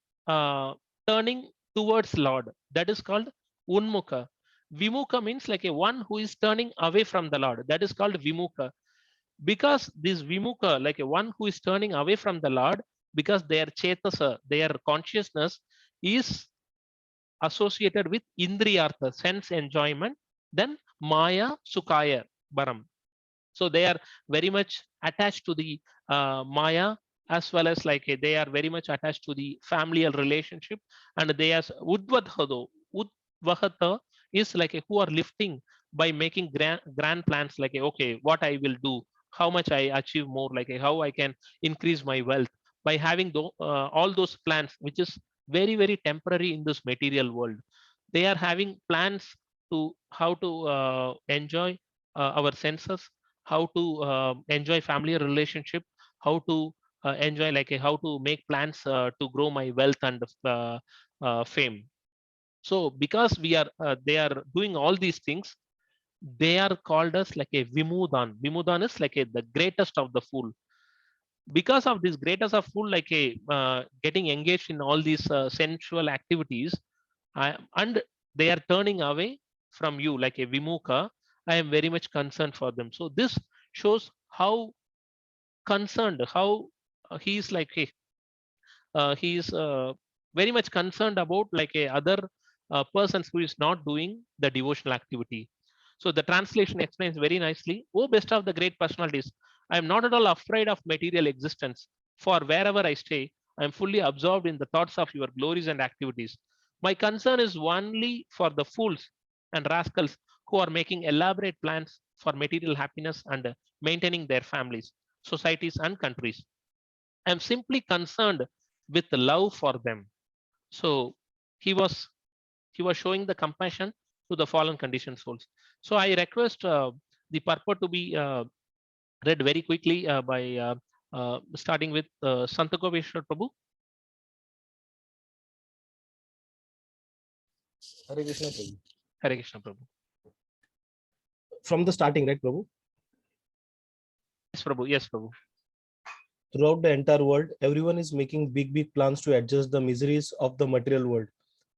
turning towards Lord. That is called unmukha. Vimukha means like a one who is turning away from the Lord. That is called vimukha. Because this vimukha, like a one who is turning away from the Lord, because their chetasa, their consciousness is associated with indriyartha, sense enjoyment, then maya sukaya baram. So they are very much attached to the maya, as well as like they are very much attached to the familial relationship, and they are udvadhado. Udvahata is like who are lifting by making grand plans, like okay, what I will do, how much I achieve more, like how I can increase my wealth by having all those plans, which is very temporary in this material world. They are having plans to how to enjoy our senses, how to enjoy family relationship, how to enjoy like how to make plans to grow my wealth and fame. So because we are they are doing all these things, they are called as like a vimudan. Vimudan is like the greatest of the fool. Because of this greatest of fool, like a getting engaged in all these sensual activities, and they are turning away from you like a vimukha. I am very much concerned for them. So this shows how concerned, how he is like he is very much concerned about like a other persons who is not doing the devotional activity. So the translation explains very nicely. Oh, best of the great personalities, I am not at all afraid of material existence, for wherever I stay, I am fully absorbed in the thoughts of your glories and activities. My concern is only for the fools and rascals who are making elaborate plans for material happiness and maintaining their families, societies and countries. I am simply concerned with love for them. So he was showing the compassion to the fallen conditioned souls. So I request the purport to be read very quickly by starting with Santagoveshwar Prabhu. Hare Krishna, Prabhu. Hare Krishna Prabhu. From the starting, right, Prabhu? Yes, Prabhu. Yes, Prabhu. Throughout the entire world, everyone is making big plans to adjust the miseries of the material world.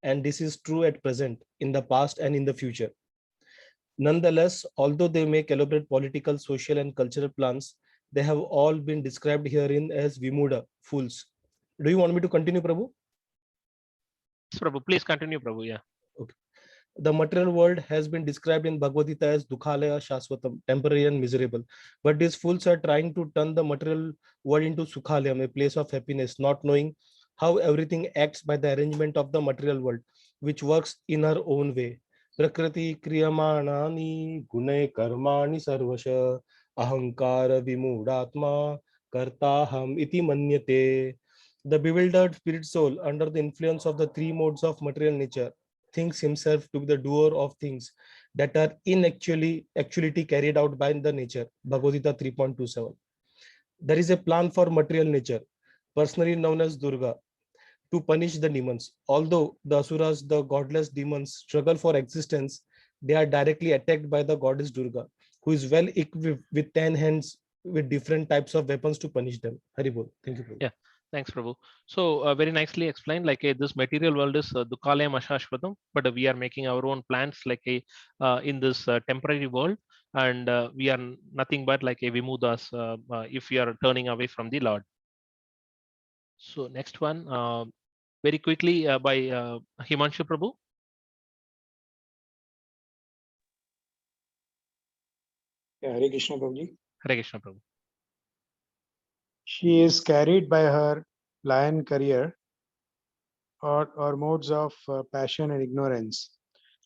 And this is true at present, in the past, and in the future. Nonetheless, although they make elaborate political, social, and cultural plans, they have all been described herein as Vimuda, fools. Do you want me to continue, Prabhu? Yes, Prabhu, please continue, Prabhu. Yeah. Okay. The material world has been described in Bhagavad Gita as Dukhalaya Shaswatam, temporary and miserable. But these fools are trying to turn the material world into Sukhalayam, a place of happiness, not knowing how everything acts by the arrangement of the material world, which works in her own way. Prakriti kriyamanani gunai karmani sarvasha ahankara vimudatma kartaham iti manyate. The bewildered spirit soul, under the influence of the three modes of material nature, thinks himself to be the doer of things that are in actuality carried out by the nature. Bhagavad Gita 3.27. There is a plan for material nature, personally known as Durga, to punish the demons. Although the asuras, the godless demons, struggle for existence, they are directly attacked by the goddess Durga, who is well equipped with 10 hands with different types of weapons to punish them. Haribol. Thank you, Prabhu. Yeah. Thanks, Prabhu. So very nicely explained. Like this material world is Dukalayam Ashashvatam, but we are making our own plans like a in this temporary world, and we are nothing but like a Vimudas if we are turning away from the Lord. So next one, very quickly by Himanshu Prabhu. Yeah, Hare Krishna Prabhuji. Hare Krishna Prabhu. She is carried by her lion career or modes of passion and ignorance.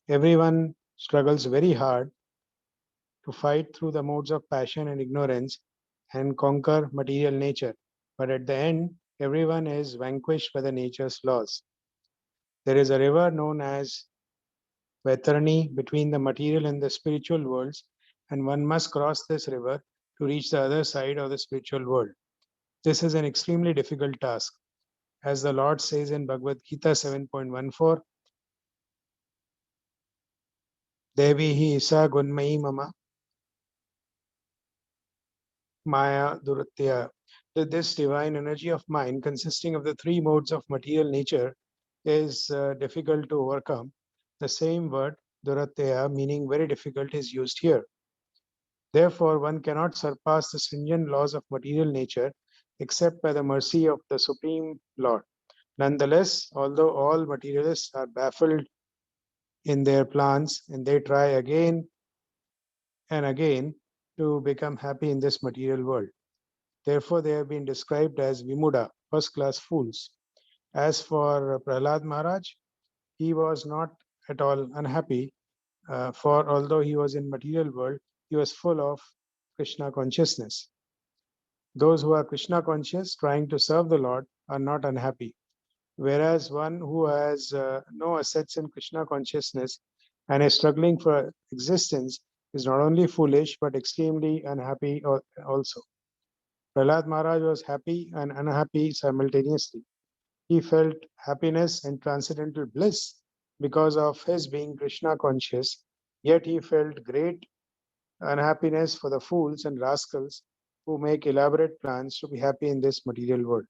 Everyone struggles very hard to fight through the modes of passion and ignorance and conquer material nature. But at the end, everyone is vanquished by the nature's laws. There is a river known as Vaitarani between the material and the spiritual worlds, and one must cross this river to reach the other side of the spiritual world. This is an extremely difficult task. As the Lord says in Bhagavad Gita 7.14, Devihi Isa Gunmai Mama Maya Duratya. This divine energy of mind, consisting of the three modes of material nature, is difficult to overcome. The same word, Duratya, meaning very difficult, is used here. Therefore, one cannot surpass the stringent laws of material nature except by the mercy of the Supreme Lord. Nonetheless, although all materialists are baffled in their plans and they try again and again to become happy in this material world. Therefore, they have been described as Vimuda, first-class fools. As for Prahlad Maharaj, he was not at all unhappy, for although he was in material world, he was full of Krishna consciousness. Those who are Krishna conscious, trying to serve the Lord, are not unhappy. Whereas one who has no assets in Krishna consciousness and is struggling for existence is not only foolish but extremely unhappy also. Prahlad Maharaj was happy and unhappy simultaneously. He felt happiness and transcendental bliss because of his being Krishna conscious, yet he felt great unhappiness for the fools and rascals who make elaborate plans to be happy in this material world.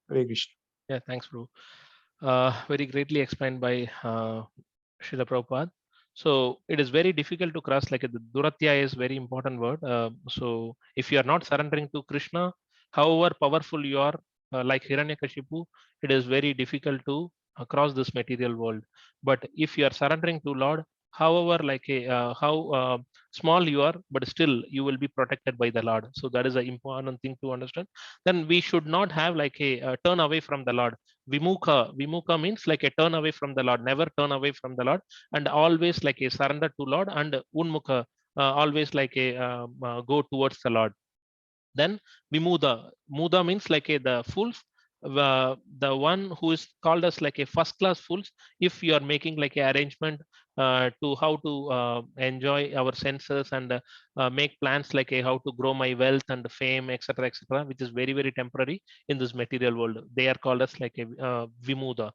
Hare Krishna. Yeah, thanks, Prabhu. Very greatly explained by Srila Prabhupada. So it is very difficult to cross, like the Duratya is very important word. So if you are not surrendering to Krishna, however powerful you are, like Hiranyakashipu, it is very difficult to cross this material world. But if you are surrendering to Lord, however like a how small you are, but still you will be protected by the Lord. So that is an important thing to understand. Then we should not have like a turn away from the Lord. Vimukha means like a turn away from the Lord, never turn away from the Lord, and always like a surrender to Lord, and Unmukha, always like a go towards the Lord. Then Muda means like a the fools, the one who is called as like a first class fools. If you are making like a arrangement to how to enjoy our senses and make plans like a how to grow my wealth and fame, etc., which is very temporary in this material world, they are called as like a Vimuda.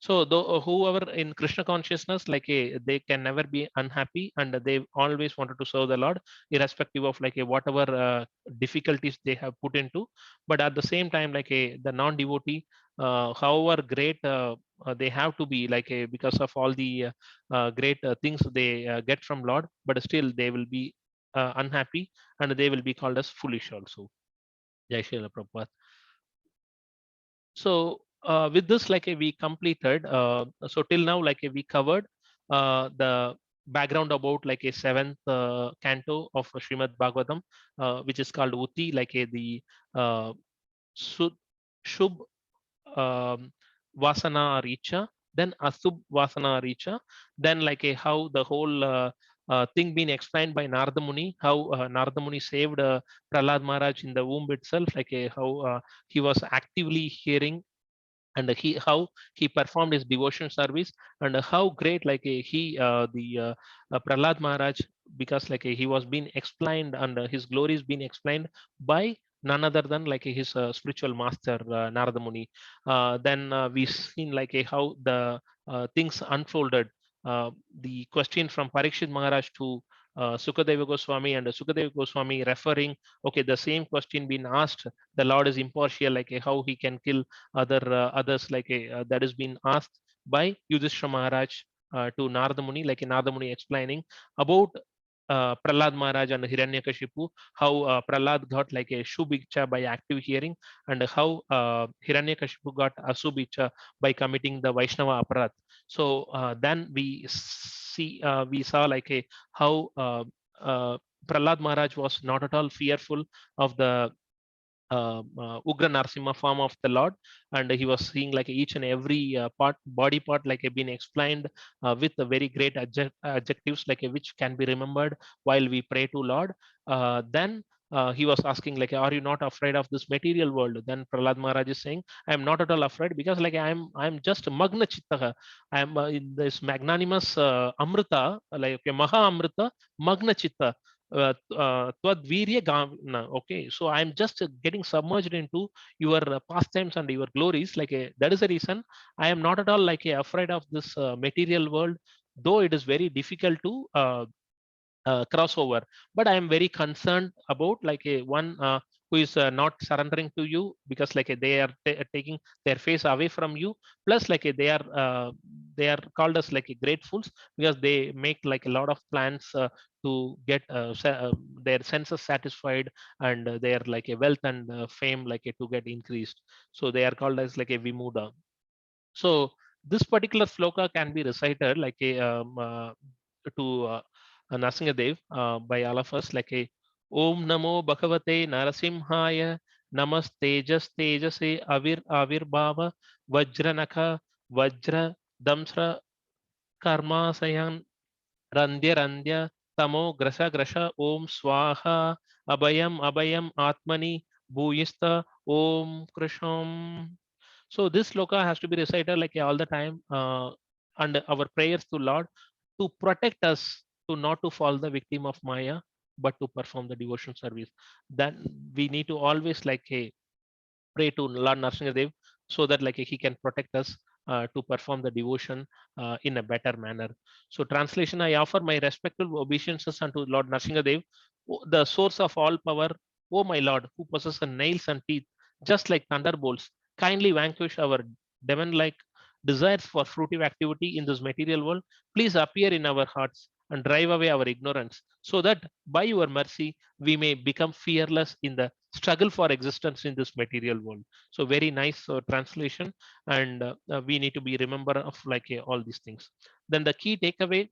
So though whoever in Krishna consciousness, they can never be unhappy, and they always wanted to serve the Lord, irrespective of whatever difficulties they have put into. But at the same time, the non-devotee, however great they have to be, because of all the great things they get from Lord, but still they will be unhappy, and they will be called as foolish also. Jai Srila Prabhupada. So with this, we completed. So till now, we covered the background about a seventh canto of Srimad Bhagavatam, which is called Uti, the uh, Shubh Vasana Richa, then Asubh Vasana Richa, then how the whole thing being explained by Narada Muni, how Narada Muni saved Prahlad Maharaj in the womb itself, how he was actively hearing, and how he performed his devotion service, and how great he the Prahlad Maharaj, because he was being explained, and his glories being explained by none other than his spiritual master Narada Muni. Then we seen how the things unfolded. The question from Parikshit Maharaj to Sukadeva Goswami, and Sukadeva Goswami referring, okay, the same question being asked, the Lord is impartial, how he can kill others, that has been asked by Yudhishthira Maharaj to Narada Muni, Narada Muni explaining about Prahlad Maharaj and Hiranyakashipu, how Prahlad got a Shubhiksha by active hearing, and how Hiranyakashipu got Asubhiksha by committing the Vaishnava Aparat. So then we saw how Prahlad Maharaj was not at all fearful of the Ugra Narsimha form of the Lord, and he was seeing each and every body part been explained with a very great adjectives which can be remembered while we pray to Lord. Then he was asking are you not afraid of this material world? Then Prahlad Maharaj is saying, I am not at all afraid, because I'm just magna chitta. I am in this magnanimous amrita, maha amrita, magna chitta. Twadvirya Gavna. Okay, so I'm just getting submerged into your pastimes and your glories. That is the reason I am not at all afraid of this material world, though it is very difficult to crossover. But I am very concerned about a one who is not surrendering to you, because they are taking their face away from you. Plus they are called as gratefuls, because they make a lot of plans to get their senses satisfied, and their a wealth and fame to get increased. So they are called as a vimuda. So this particular sloka can be recited to Narasimhadev by all of us, Om Namo Bhagavate Narasimhaya, Namastejas Tejase Avir Bhava, Vajranaka Vajra Damsra Karma Sayan Randya Randya Tamo Grasa Grasa Om Swaha Abhayam Atmani Bhuyista Om Krishnam. So this sloka has to be recited all the time, and our prayers to Lord to protect us, to not to fall the victim of Maya, but to perform the devotion service. Then we need to always pray to Lord Narasimhadev, so that he can protect us to perform the devotion in a better manner. So translation: I offer my respectful obeisances unto Lord Narasimhadev, the source of all power. O my Lord, who possesses nails and teeth, just like thunderbolts, kindly vanquish our demon-like desires for fruitive activity in this material world. Please appear in our hearts and drive away our ignorance, so that by your mercy we may become fearless in the struggle for existence in this material world. So very nice translation, and we need to be remember of all these things. Then the key takeaway: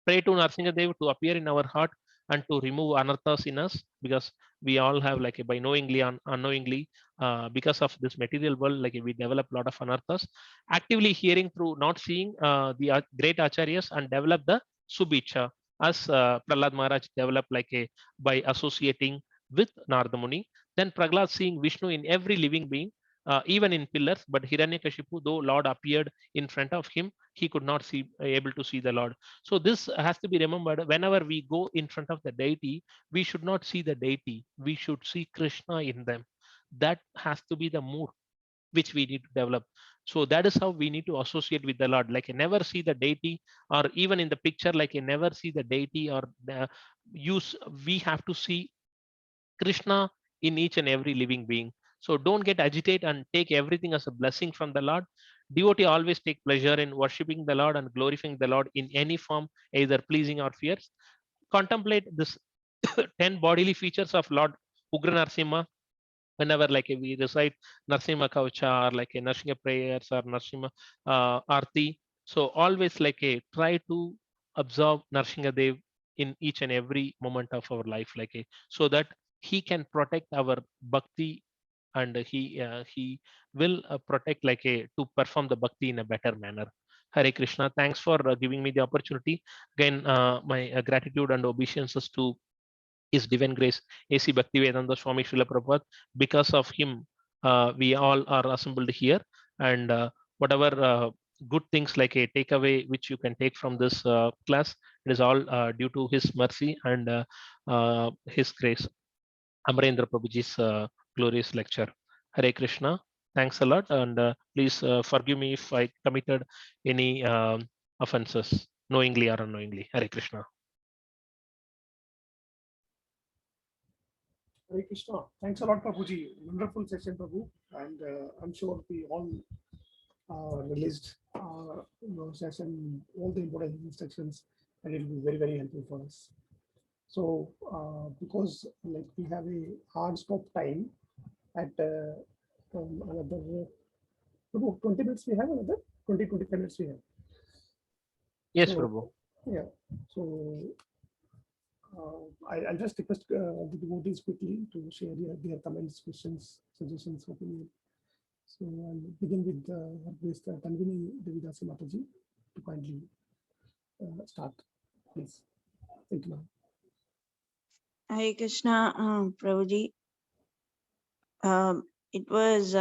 pray to Narasimhadev to appear in our heart and to remove anarthas in us, because we all have by knowingly and unknowingly, because of this material world, we develop a lot of anarthas. Actively hearing through not seeing the great acharyas, and develop the subhicha, as Prahlad Maharaj developed by associating with Narada Muni. Then Prahlad seeing Vishnu in every living being, even in pillars, but Hiranyakashipu, though Lord appeared in front of him, he could not see able to see the Lord. So this has to be remembered. Whenever we go in front of the deity, we should not see the deity, we should see Krishna in them. That has to be the mood which we need to develop. So that is how we need to associate with the Lord. Like, I never see the deity, or even in the picture, like, I never see the deity or the use. We have to see Krishna in each and every living being. So don't get agitated and take everything as a blessing from the Lord. Devotee always take pleasure in worshiping the Lord and glorifying the Lord in any form, either pleasing or fierce. Contemplate this 10 bodily features of Lord Ugra Narsimha whenever, like, we recite Narsimha Kavacha, or like a Narsimha prayers or Narsimha Arti. So always, like, a try to observe Narsimha Dev in each and every moment of our life, like a, so that he can protect our bhakti, and he will protect, like a, to perform the bhakti in a better manner. Hare Krishna. Thanks for giving me the opportunity. Again, my gratitude and obeisances to His Divine Grace A.C. Bhaktivedanta Swami Srila Prabhupada. Because of him, we all are assembled here, and whatever good things, like a takeaway which you can take from this class, it is all due to his mercy and his grace. Amarendra Prabhuji's glorious lecture. Hare Krishna. Thanks a lot, and please forgive me if I committed any offenses, knowingly or unknowingly. Hare Krishna. Hare Krishna. Thanks a lot, Prabhuji. Wonderful session, Prabhu. And I'm sure we all released session, all the important instructions, and it will be very, very helpful for us. So, because like we have a hard stop time at another 20 minutes, we have another 25 minutes we have. Yes, So, Prabhu. Yeah. So I'll just request the devotees quickly to share their comments, questions, suggestions, opinion. So I'll begin with Tanvini Devidasi Mataji to kindly start, please. Thank you, ma'am. Hare Krishna, Prabhuji. It was,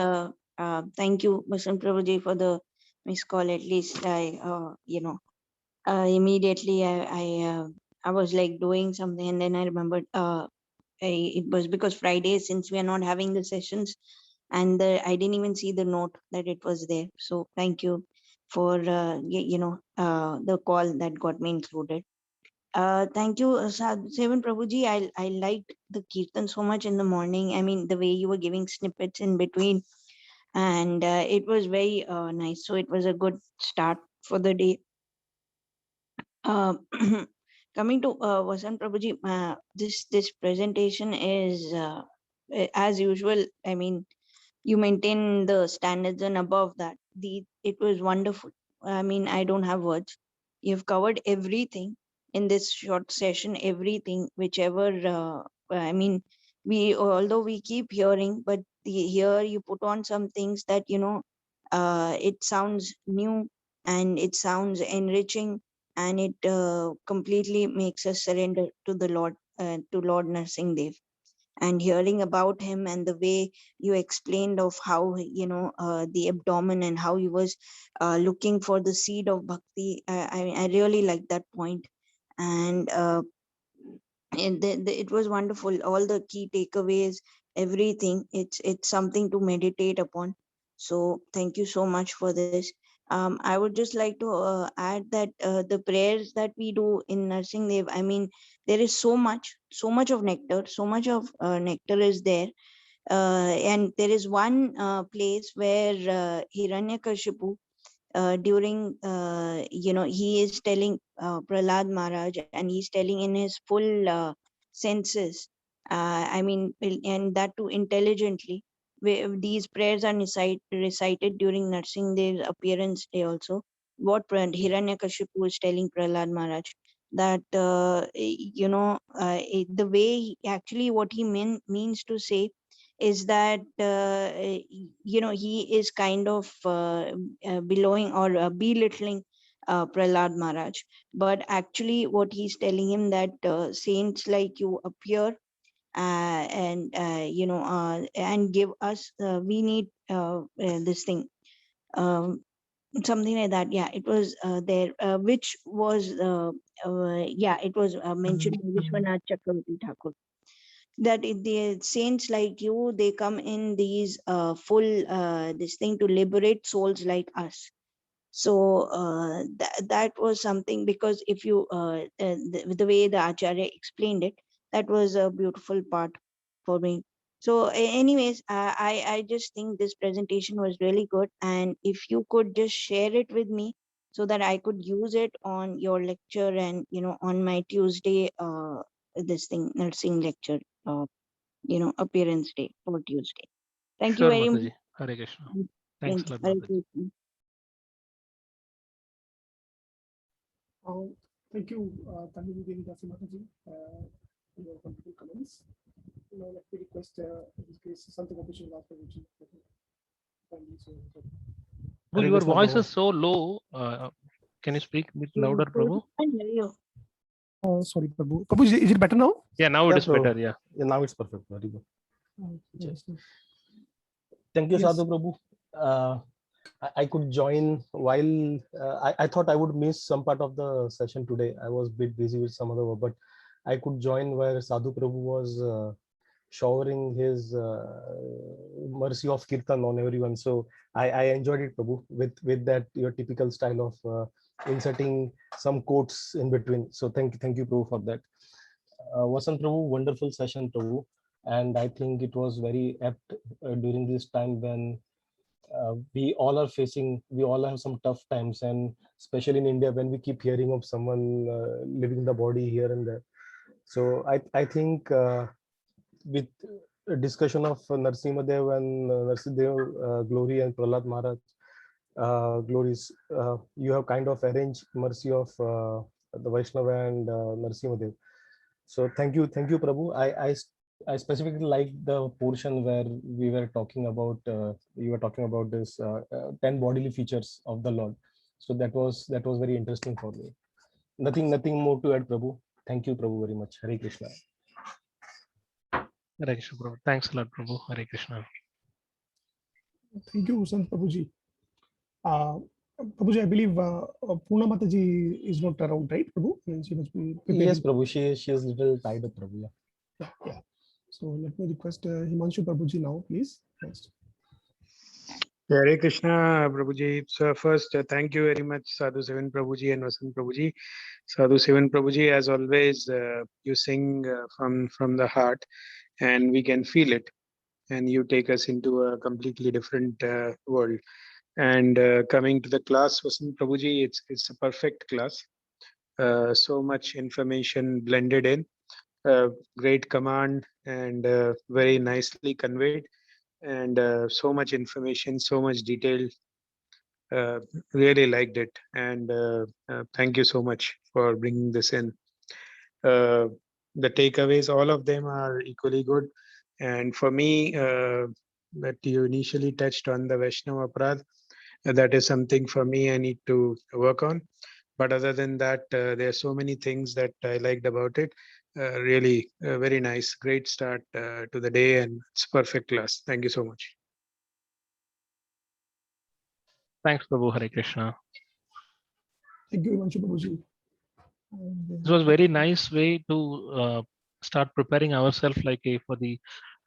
thank you, Vasant Prabhuji, for the missed call. At least immediately I was like doing something, and then I remembered it was because Friday, since we are not having the sessions, and I didn't even see the note that it was there. So thank you for the call that got me included. Thank you, Sevan Prabhuji. I liked the Kirtan so much in the morning. I mean, the way you were giving snippets in between, and it was very nice. So it was a good start for the day. Coming to Vasant Prabhuji, this presentation is as usual. I mean, you maintain the standards and above that. It was wonderful. I mean, I don't have words. You've covered everything in this short session, everything, whichever, I mean, although we keep hearing, but here you put on some things that, it sounds new and it sounds enriching, and it completely makes us surrender to the Lord, to Lord Narsingh Dev. And hearing about him and the way you explained of how the abdomen and how he was looking for the seed of bhakti, I really like that point. And it was wonderful, all the key takeaways, everything. It's something to meditate upon. So thank you so much for this. I would just like to add that the prayers that we do in Narsingh Dev, I mean, there is so much of nectar, so much of nectar is there. And there is one place where Hiranyakashipu, during he is telling Prahlad Maharaj, and he's telling in his full senses, I mean, and that too intelligently. These prayers are recited during Narsingh Dev's appearance day also. What Hiranyakashipu is telling Prahlad Maharaj, that the way actually what he means to say is that he is kind of belittling Prahlad Maharaj, but actually what he's telling him that saints like you appear and and give us we need this thing, something like that. Yeah, it was there, which was it was mentioned by Vishwanath Chakravarti Thakur. that the saints like you, they come in these full this thing to liberate souls like us. So that was something, because if you the way the Acharya explained it, that was a beautiful part for me. So anyways, I just think this presentation was really good, and if you could just share it with me so that I could use it on your lecture, and on my Tuesday this thing nursing lecture, appearance day for Tuesday. Thank you Sure, very much. Mataji. Hare Krishna. Thanks Thank a you. lot, Hare Mataji. Krishna. Thank you, Tanvi Devi Dasi Mataji, for your wonderful comments. Now, let me request, in this case, Santa Prabhuji last Prabhuji. Prabhu, Hare your Krishna, voice Prabhu. is so low. Can you speak a bit louder, Prabhu? I hear you. Sorry, Prabhu. Prabhu, is it better now? Yeah, now it Yeah, is Prabhu. better. Yeah. Yeah, now it's perfect. Very good. Yes. Thank you, Yes. Sadhu Prabhu. I could join while I thought I would miss some part of the session today. I was a bit busy with some other work, but I could join where Sadhu Prabhu was showering his mercy of kirtan on everyone. So I enjoyed it, Prabhu, with that your typical style of inserting some quotes in between. So thank you, Prabhu, for that. Vasant Prabhu, wonderful session, Prabhu, and I think it was very apt during this time when we all have some tough times, and especially in India when we keep hearing of someone leaving the body here and there. So I think with a discussion of Narsimhadev and Narsimhadev glory and Prahlad Maharaj glories, you have kind of arranged mercy of the Vaishnava and Narsimhadev. So thank you, Prabhu. I specifically like the portion where we were talking about you were talking about this 10 bodily features of the Lord. So that was very interesting for me. Nothing more to add, Prabhu. Thank you, Prabhu, very much. Hare Krishna. Hare Krishna, Prabhu. Thanks a lot, Prabhu. Hare Krishna. Thank you, Sant Prabhuji. Prabhuji, I believe Purna Mataji is not around, right, Prabhu? And she must be preparing. Yes, Prabhu. She is little tied up, Prabhu. Yeah. So let me request Himanshu Prabhuji now, please. Next. Hare Krishna, Prabhuji. So first, thank you very much, Sadhu Seven Prabhuji and Vasant Prabhuji. Sadhu Seven Prabhuji, as always, you sing from the heart, and we can feel it. And you take us into a completely different world. And coming to the class, Vasant Prabhuji, it's a perfect class. So much information blended in, great command, and very nicely conveyed, and so much information, so much detail. Really liked it, and thank you so much for bringing this in. The takeaways, all of them are equally good. And for me, that you initially touched on the Vaishnava Aparadh, that is something for me I need to work on. But other than that, there are so many things that I liked about it. Really very nice, great start to the day, and it's perfect class. Thank you so much. Thanks, Prabhu. Hare Krishna. Thank you, Himanshu Prabhuji. This was very nice way to start preparing ourselves for the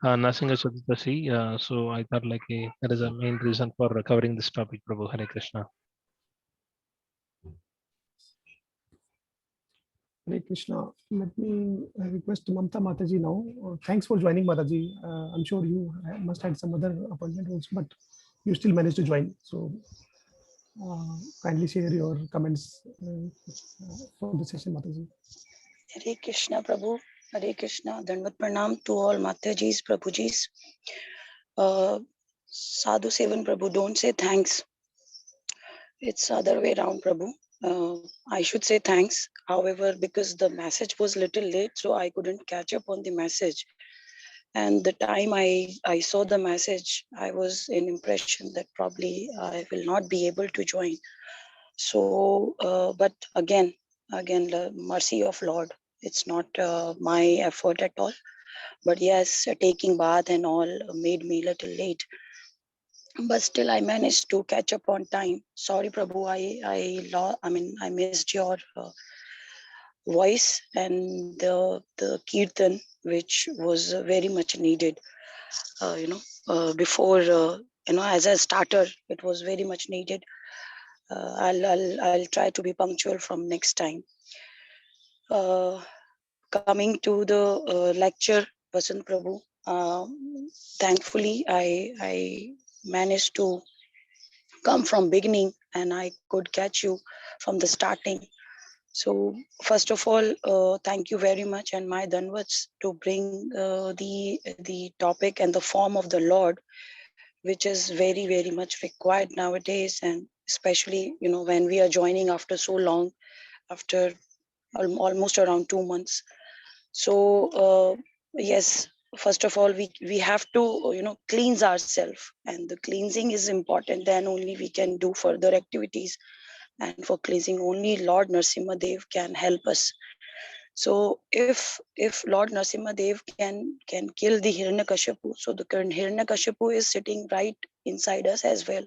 Narsinga Chaturdashi. So I thought that is a main reason for covering this topic, Prabhu. Hare Krishna. Hare Krishna. Let me request Mamta Mataji now. Thanks for joining, Mataji. I'm sure you must have some other appointment also, but you still managed to join. So kindly share your comments for the session, Mataji. Hare Krishna, Prabhu. Hare Krishna. Dandavat Pranam to all Matajis, Prabhujis. Sadhu Sevan, Prabhu, don't say thanks. It's other way around, Prabhu. I should say thanks. However, because the message was little late, so I couldn't catch up on the message. And the time I saw the message, I was in impression that probably I will not be able to join. So, but again, the mercy of Lord. It's not my effort at all. But yes, taking bath and all made me a little late. But still, I managed to catch up on time. Sorry, Prabhu, I missed your voice and the kirtan. which was very much needed. Before as a starter, it was very much needed. I'll try to be punctual from next time. Coming to the lecture, Vasant Prabhu, thankfully I managed to come from beginning and I could catch you from the starting. So first of all, thank you very much, and my dhanvats to bring the topic and the form of the Lord, which is very much required nowadays, and especially when we are joining after so long, after almost around 2 months. So yes, first of all, we have to cleanse ourselves, and the cleansing is important. Then only we can do further activities, and for cleansing only Lord Narasimha Dev can help us. So if Lord Narasimha Dev can kill the Hiranyakashipu, so the current Hiranyakashipu is sitting right inside us as well,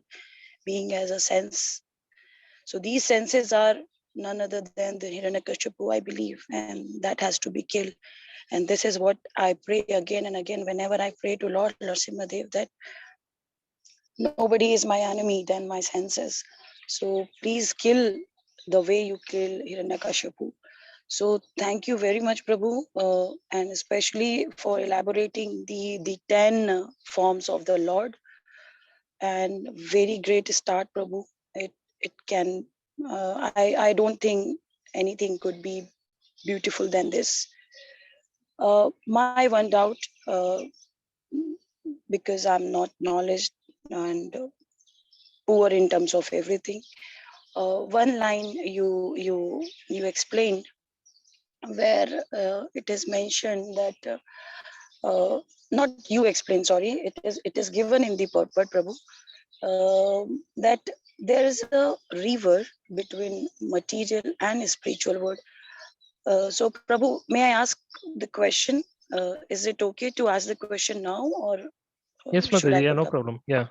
being as a sense. So these senses are none other than the Hiranyakashipu, I believe, and that has to be killed. And this is what I pray again and again whenever I pray to Lord Narasimha Dev, that nobody is my enemy than my senses. So please kill the way you kill Hiranyakashipu. So thank you very much, Prabhu, and especially for elaborating the 10 forms of the Lord. And very great start, Prabhu. It can I don't think anything could be beautiful than this. My one doubt, because I'm not knowledge and poor in terms of everything. One line you explained, where it is mentioned that not you explain, sorry, it is given in the purport, Prabhu, that there is a river between material and spiritual world. So Prabhu, may I ask the question? Is it okay to ask the question now, or Yes, should I Mataji, yeah, put no up? problem. Yeah.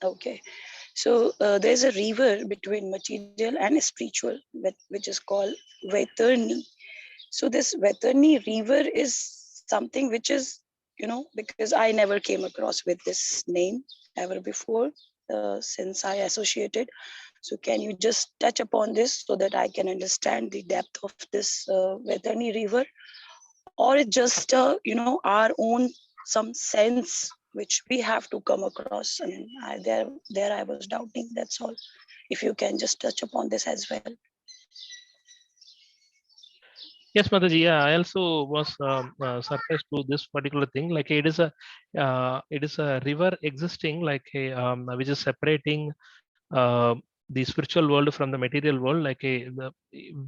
Okay. So there's a river between material and spiritual, which is called Vaitarni. So this Vaitarni river is something which is, because I never came across with this name ever before, since I associated. So can you just touch upon this so that I can understand the depth of this Vaitarni river? Or it's just, our own some sense which we have to come across? I mean, there I was doubting, that's all. If you can just touch upon this as well. Yes, Mataji. Yeah, I also was surprised to this particular thing. Like it is a river existing, like a which is separating the spiritual world from the material world.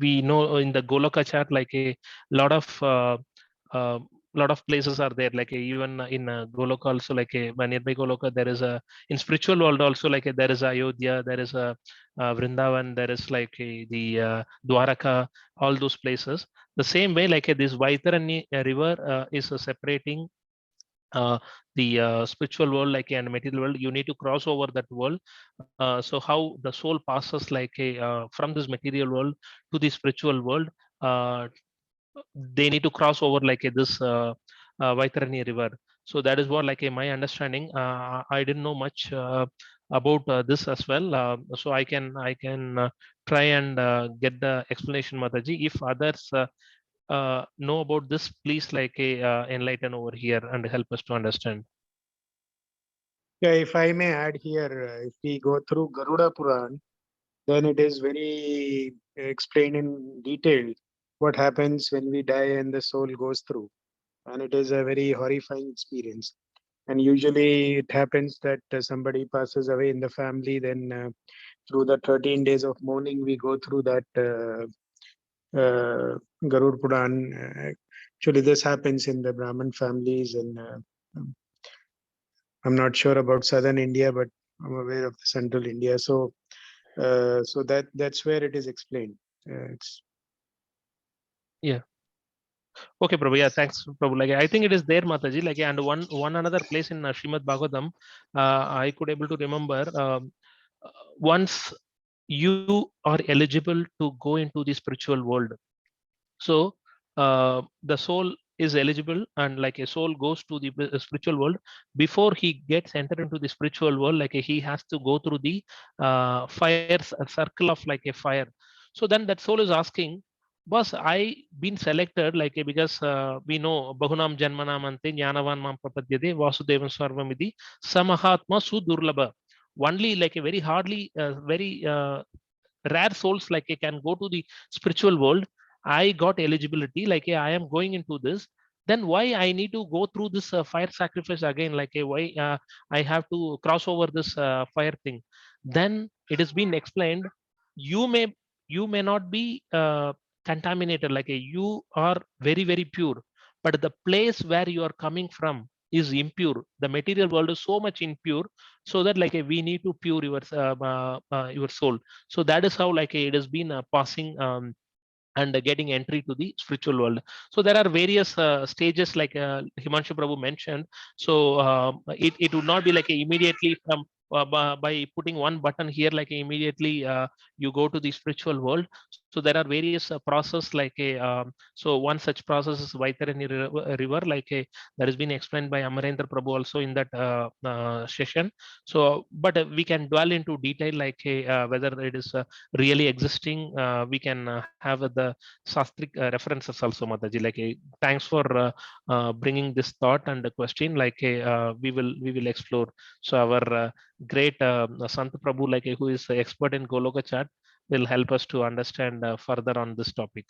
We know in the Goloka chart, like a lot of uh, lot of places are there. Even in Goloka also, nearby Goloka, there is a, in spiritual world also, there is Ayodhya, there is a Vrindavan, there is the Dwaraka, all those places. The same way, this Vaitarani river is separating the spiritual world and material world. You need to cross over that world. So how the soul passes from this material world to the spiritual world, uh, they need to cross over this Vaitarani river. So that is what my understanding. I didn't know much about this as well. So I can try and get the explanation, Mataji. If others know about this, please enlighten over here and help us to understand. Yeah, if I may add here, if we go through Garuda Puran, then it is very explained in detail what happens when we die and the soul goes through. And it is a very horrifying experience. And usually it happens that somebody passes away in the family, then through the 13 days of mourning, we go through that Garud Puran. Actually, this happens in the Brahmin families, and I'm not sure about southern India, but I'm aware of the central India. So, so that's where it is explained. It's Yeah. Okay, Prabhu. Yeah, thanks, Prabhu. I think it is there, Mataji. And one another place in Srimad Bhagavatam, I could able to remember. Once you are eligible to go into the spiritual world, so the soul is eligible, and like a soul goes to the spiritual world, before he gets entered into the spiritual world, like he has to go through the fire circle of like a fire. So then that soul is asking, boss, I been selected like because we know Bahunam Janmanam Ante Jnanavan Mam Prapadyade Vasudevan Sarvamidhi Samahatma Sudurlabha. Only like a very hardly, very rare souls like can go to the spiritual world. I got eligibility, like I am going into this. Then why I need to go through this fire sacrifice again? Like why I have to cross over this fire thing? Then it has been explained. You may you may not be contaminated. Like you are very pure, but the place where you are coming from is impure. The material world is so much impure, so that like we need to pure your soul. So that is how like it has been passing and getting entry to the spiritual world. So there are various stages like Himanshu Prabhu mentioned. So it would not be like immediately from by putting one button here, like immediately you go to the spiritual world. So there are various process like a so one such process is Vaitarani river, like a that has been explained by Amarendra Prabhu also in that session. So but we can dwell into detail like whether it is really existing. We can have the Shastric references also, Mataji. Like thanks for bringing this thought and the question. Like we will explore. So our great Sant Prabhu, like who is the expert in Goloka chat, will help us to understand further on this topic.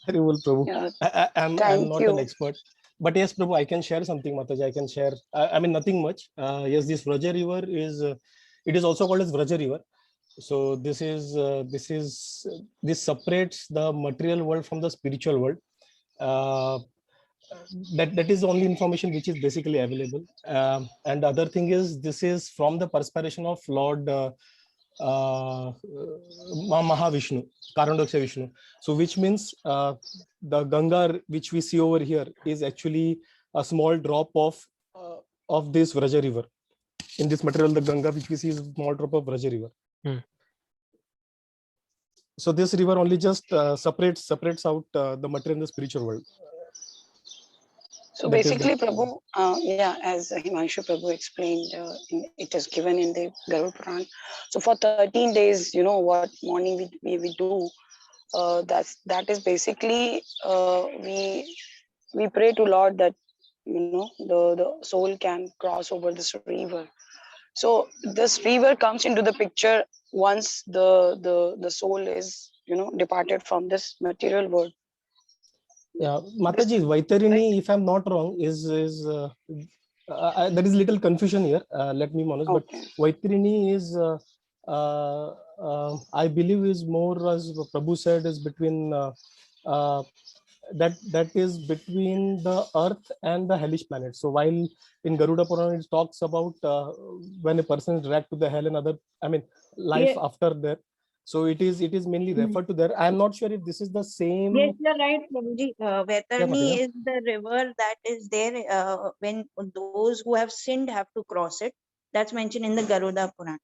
Very well, Prabhu. Yeah, I'm thank not you. an expert, but yes, Prabhu, I can share something, Mataji. I can share. I mean, nothing much. Yes, this Vraja river is. It is also called as Vraja river. So this separates the material world from the spiritual world. That is the only information which is basically available. And the other thing is, this is from the perspiration of Lord Mahavishnu, Karandaksha Vishnu. So which means the Ganga which we see over here is actually a small drop of this Vraja river. In this material, the Ganga which we see is a small drop of Vraja river. So this river only just separates out the material and the spiritual world. So basically, Prabhu, yeah, as Himanshu Prabhu explained, it is given in the Garuda Puran. So for 13 days, you know what morning we do. That is basically we pray to Lord that the soul can cross over this river. So this river comes into the picture once the soul is departed from this material world. Yeah, Mataji, Vaitarini, if I'm not wrong, is there is a little confusion here. Let me be honest, but Vaitarini is I believe is more, as Prabhu said, is between that is between the earth and the hellish planet. So while in Garuda Puran it talks about when a person is dragged to the hell and other, I mean, life after that. So it is mainly referred to there. I am not sure if this is the same. Yes, you're right, Prabhuji. Vaitarni is the river that is there when those who have sinned have to cross it. That's mentioned in the Garuda Puran.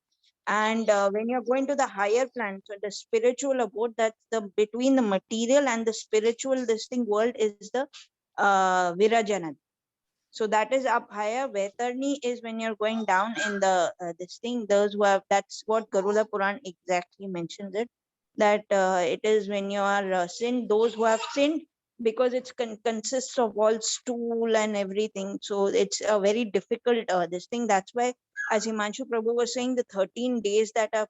And when you're going to the higher plan, so the spiritual abode, that's the between the material and the spiritual distinct world is the Virajana. So that is up higher. Vaitarni is when you're going down in the this thing. Those who have, that's what Garuda Puran exactly mentions it. That it is when you are sinned, those who have sinned, because it consists of all stool and everything. So it's a very difficult this thing. That's why, as Himanshu Prabhu was saying, the 13 days that are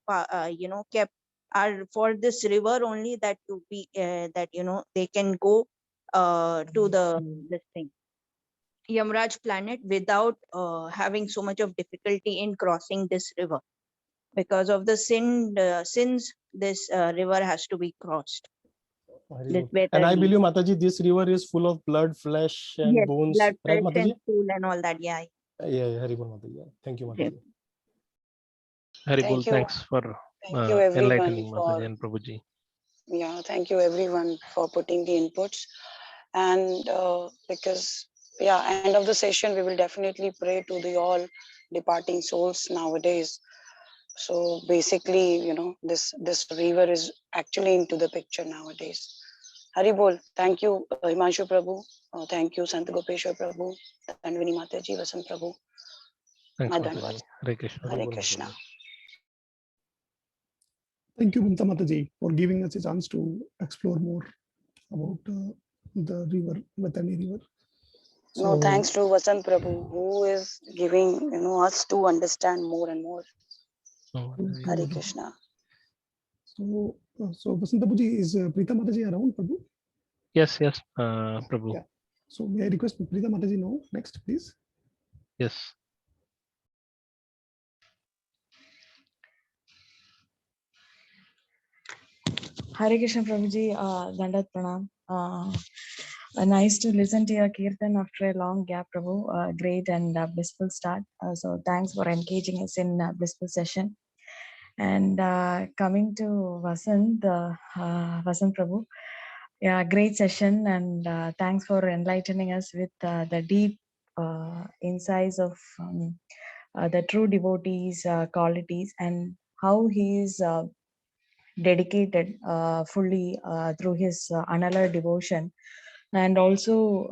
kept are for this river only, that to be that they can go to the this thing Yamraj planet without having so much of difficulty in crossing this river. Because of the sins, this river has to be crossed. And I believe, Mataji, this river is full of blood, flesh, and bones. Blood, right, flesh, Mataji? and stool and all that. Yeah. Yeah, Haribol Mataji. Yeah. Thank you, Mataji. Haribol, thanks for thank you everyone enlightening for, Mataji and Prabhuji. Yeah, thank you everyone for putting the inputs. And because, yeah, end of the session, we will definitely pray to the all departing souls nowadays. So basically, this river is actually into the picture nowadays. Hari Bol. Thank you, Himanshu Prabhu. Thank you, Sant Gopeshwar Prabhu, Tanvini Mataji, Vasant Prabhu. Thanks, My Mataji. Dandavat. Hare Krishna. Hare Krishna. Thank you, Mamta Mataji, for giving us a chance to explore more about the river, Vaitani River. No, So, thanks to Vasant Prabhu, who is giving us to understand more and more. Oh, Hare Krishna. So Vasant Prabhuji, is Preeta Mataji around, Prabhu? yes, Prabhu. Yeah. So may I request Preeta Mataji now next, please? Yes. Hare Krishna Prabhuji, Dandat Pranam. Nice to listen to your Kirtan after a long gap, Prabhu. Great and blissful start. So thanks for engaging us in blissful session. And coming to Vasant, Vasant Prabhu, yeah, great session, and thanks for enlightening us with the deep insights of the true devotees' qualities and how he is dedicated fully through his another devotion, and also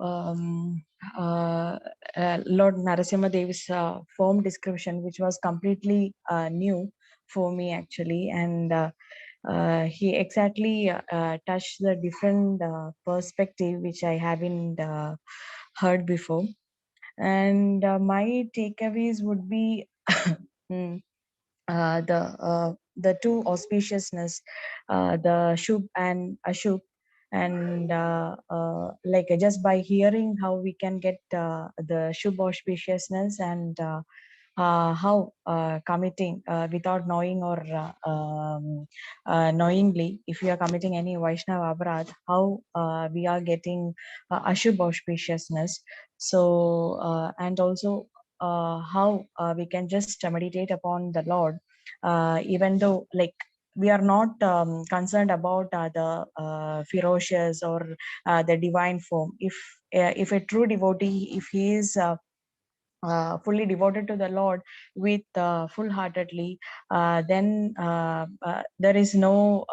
Lord Narasimha Dev's form description, which was completely new for me actually, and he exactly touched the different perspective which I haven't heard before. And my takeaways would be mm, the two auspiciousness, the Shubh and Ashubh, and like just by hearing how we can get the Shubh auspiciousness, and how committing without knowing or knowingly, if we are committing any Vaishnava Aparadh, how we are getting Ashubh auspiciousness. So and also how we can just meditate upon the Lord, even though like we are not concerned about the ferocious or the divine form. If a true devotee, if he is fully devoted to the Lord with full-heartedly, then there is no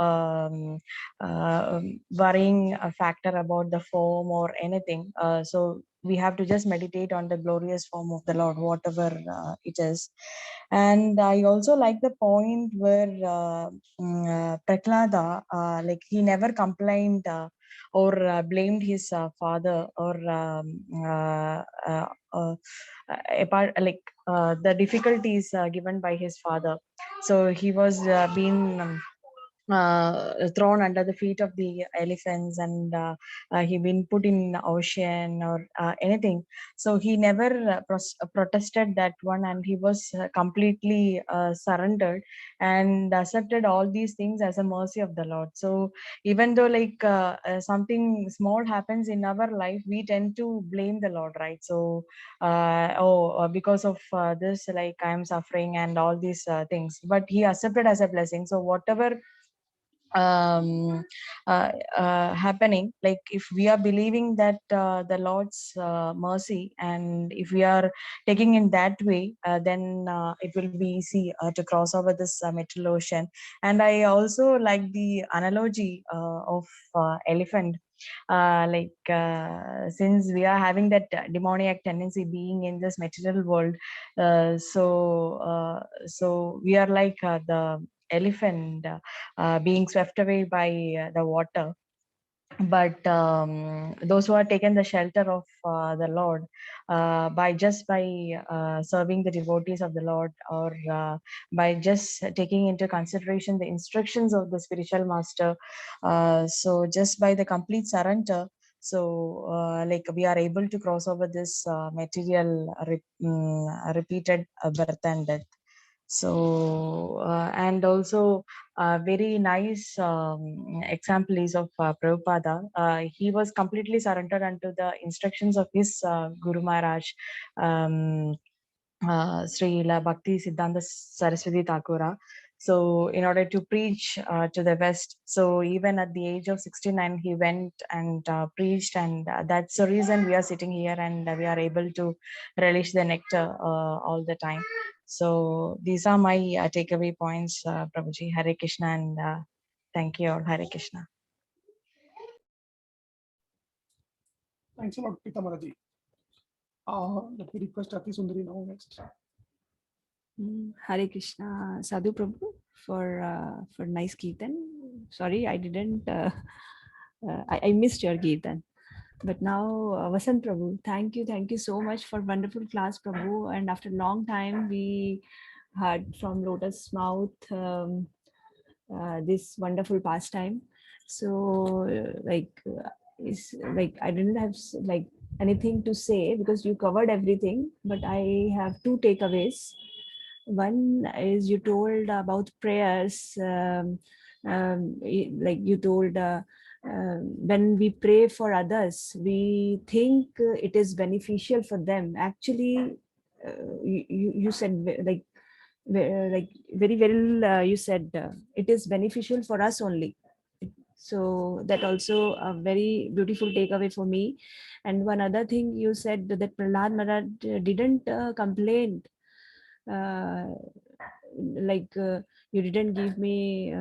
worrying factor about the form or anything. So we have to just meditate on the glorious form of the Lord, whatever it is. And I also like the point where Prahlada, like he never complained or blamed his father, or apart like the difficulties given by his father. So he was being thrown under the feet of the elephants, and he been put in ocean or anything. So he never protested that one, and he was completely surrendered and accepted all these things as a mercy of the Lord. So even though like something small happens in our life, we tend to blame the Lord, right? So because of this, like I am suffering and all these things, but he accepted as a blessing. So whatever happening, like if we are believing that the Lord's mercy, and if we are taking in that way, then it will be easy to cross over this material ocean. And I also like the analogy of elephant, since we are having that demoniac tendency being in this material world, so we are like the elephant being swept away by the water. But those who are taken the shelter of the Lord, by serving the devotees of the Lord, or by just taking into consideration the instructions of the spiritual master, so just by the complete surrender, so like we are able to cross over this material repeated birth and death. So and also very nice example is of Prabhupada. He was completely surrendered unto the instructions of his Guru Maharaj, Srila Bhakti Siddhanta Saraswati Thakura. So in order to preach to the West, so even at the age of 69, he went and preached, and that's the reason we are sitting here, and we are able to relish the nectar all the time. So these are my takeaway points, Prabhuji. Hare Krishna, and thank you all. Hare Krishna. Thanks a lot, Pitamaraji. Let me request Ati Sundari now next. Hare Krishna, Sadhu Prabhu for nice Kirtan. Sorry, I didn't. I missed your Kirtan. But now, Vasant Prabhu, thank you so much for wonderful class, Prabhu. And after a long time, we heard from Lotus mouth this wonderful pastime. So, it's like I didn't have like anything to say because you covered everything. But I have two takeaways. One is you told about prayers, like you told when we pray for others, we think it is beneficial for them. Actually, you said like very well, you said it is beneficial for us only. So that also a very beautiful takeaway for me. And one other thing you said that Prahlad Maharaj didn't complain. You didn't give me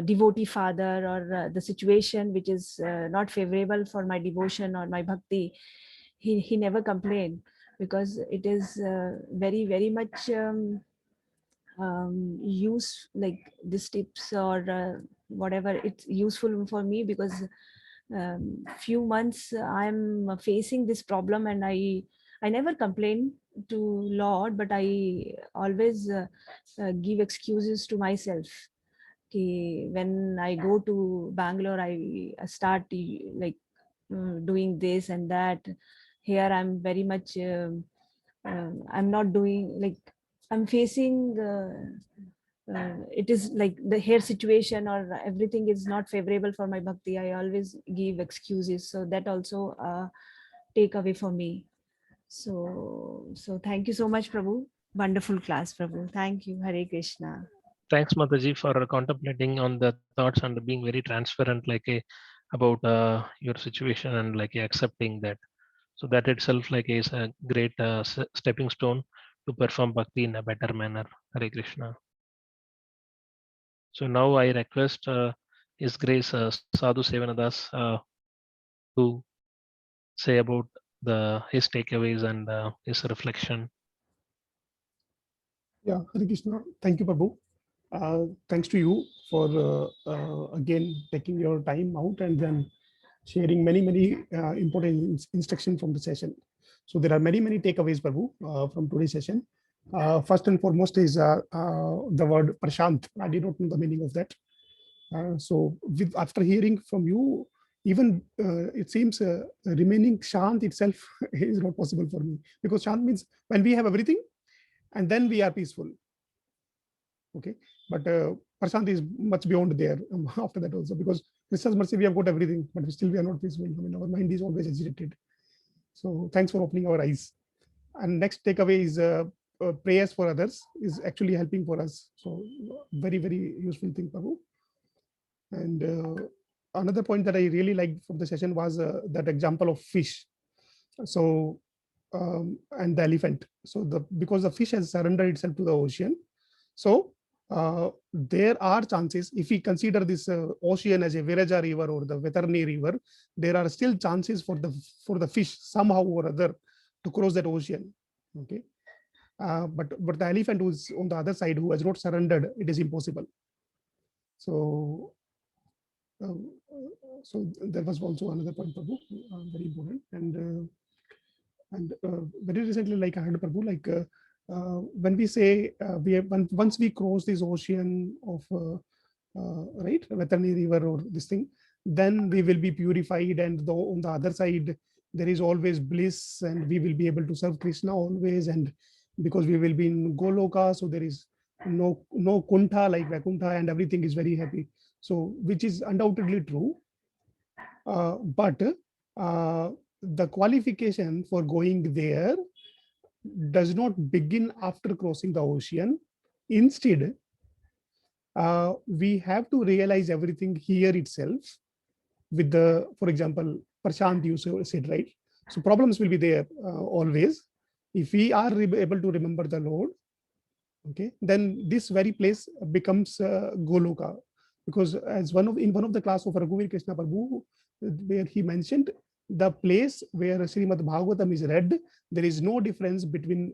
devotee father or the situation which is not favorable for my devotion or my bhakti. He never complained because it is very much use like these tips or whatever, it's useful for me because few months I'm facing this problem and I never complain to Lord, but I always give excuses to myself. When I go to Bangalore, I start doing this and that. Here I'm very much I'm not doing like I'm facing it is like the hair situation or everything is not favorable for my bhakti. I always give excuses, so that also take away for me. So thank you so much, Prabhu. Wonderful class, Prabhu. Thank you. Hare Krishna. Thanks, Mataji, for contemplating on the thoughts and being very transparent, about your situation and accepting that. So that itself is a great stepping stone to perform bhakti in a better manner. Hare Krishna. So now I request His Grace Sadhu Sevanadas to say about his takeaways and his reflection. Yeah, Hare Krishna. Thank you, Prabhu. Thanks to you for again taking your time out and then sharing many important instructions from the session. So there are many takeaways, Prabhu, from today's session. First and foremost is the word Prashant. I did not know the meaning of that. So after hearing from you, even it seems remaining Shant itself is not possible for me, because Shant means when we have everything and then we are peaceful. Okay, but Prashant is much beyond there after that also, because Krishna's mercy, we have got everything, but still we are not peaceful. I mean, our mind is always agitated. So thanks for opening our eyes. And next takeaway is prayers for others is actually helping for us. So very useful thing, Prabhu. And another point that I really liked from the session was that example of fish. So and the elephant. So because the fish has surrendered itself to the ocean, so there are chances, if we consider this ocean as a Viraja river or the Vetarni river, there are still chances for the fish somehow or other to cross that ocean. Okay, but the elephant who's on the other side, who has not surrendered, it is impossible. So so that was also another point, Prabhu, very important. And very recently, like I heard, Prabhu, when we say once we cross this ocean of right, Vetarni river or this thing, then we will be purified, and on the other side there is always bliss, and we will be able to serve Krishna always, and because we will be in Goloka, so there is no Kuntha like Vaikuntha, and everything is very happy. So which is undoubtedly true, but the qualification for going there does not begin after crossing the ocean. Instead, we have to realize everything here itself with the, for example, Prashant you said, right? So problems will be there always. If we are able to remember the Lord, okay, then this very place becomes Goloka. Because as in one of the class of Raghuveer Krishna Prabhu, where he mentioned the place where Srimad Bhagavatam is read, there is no difference between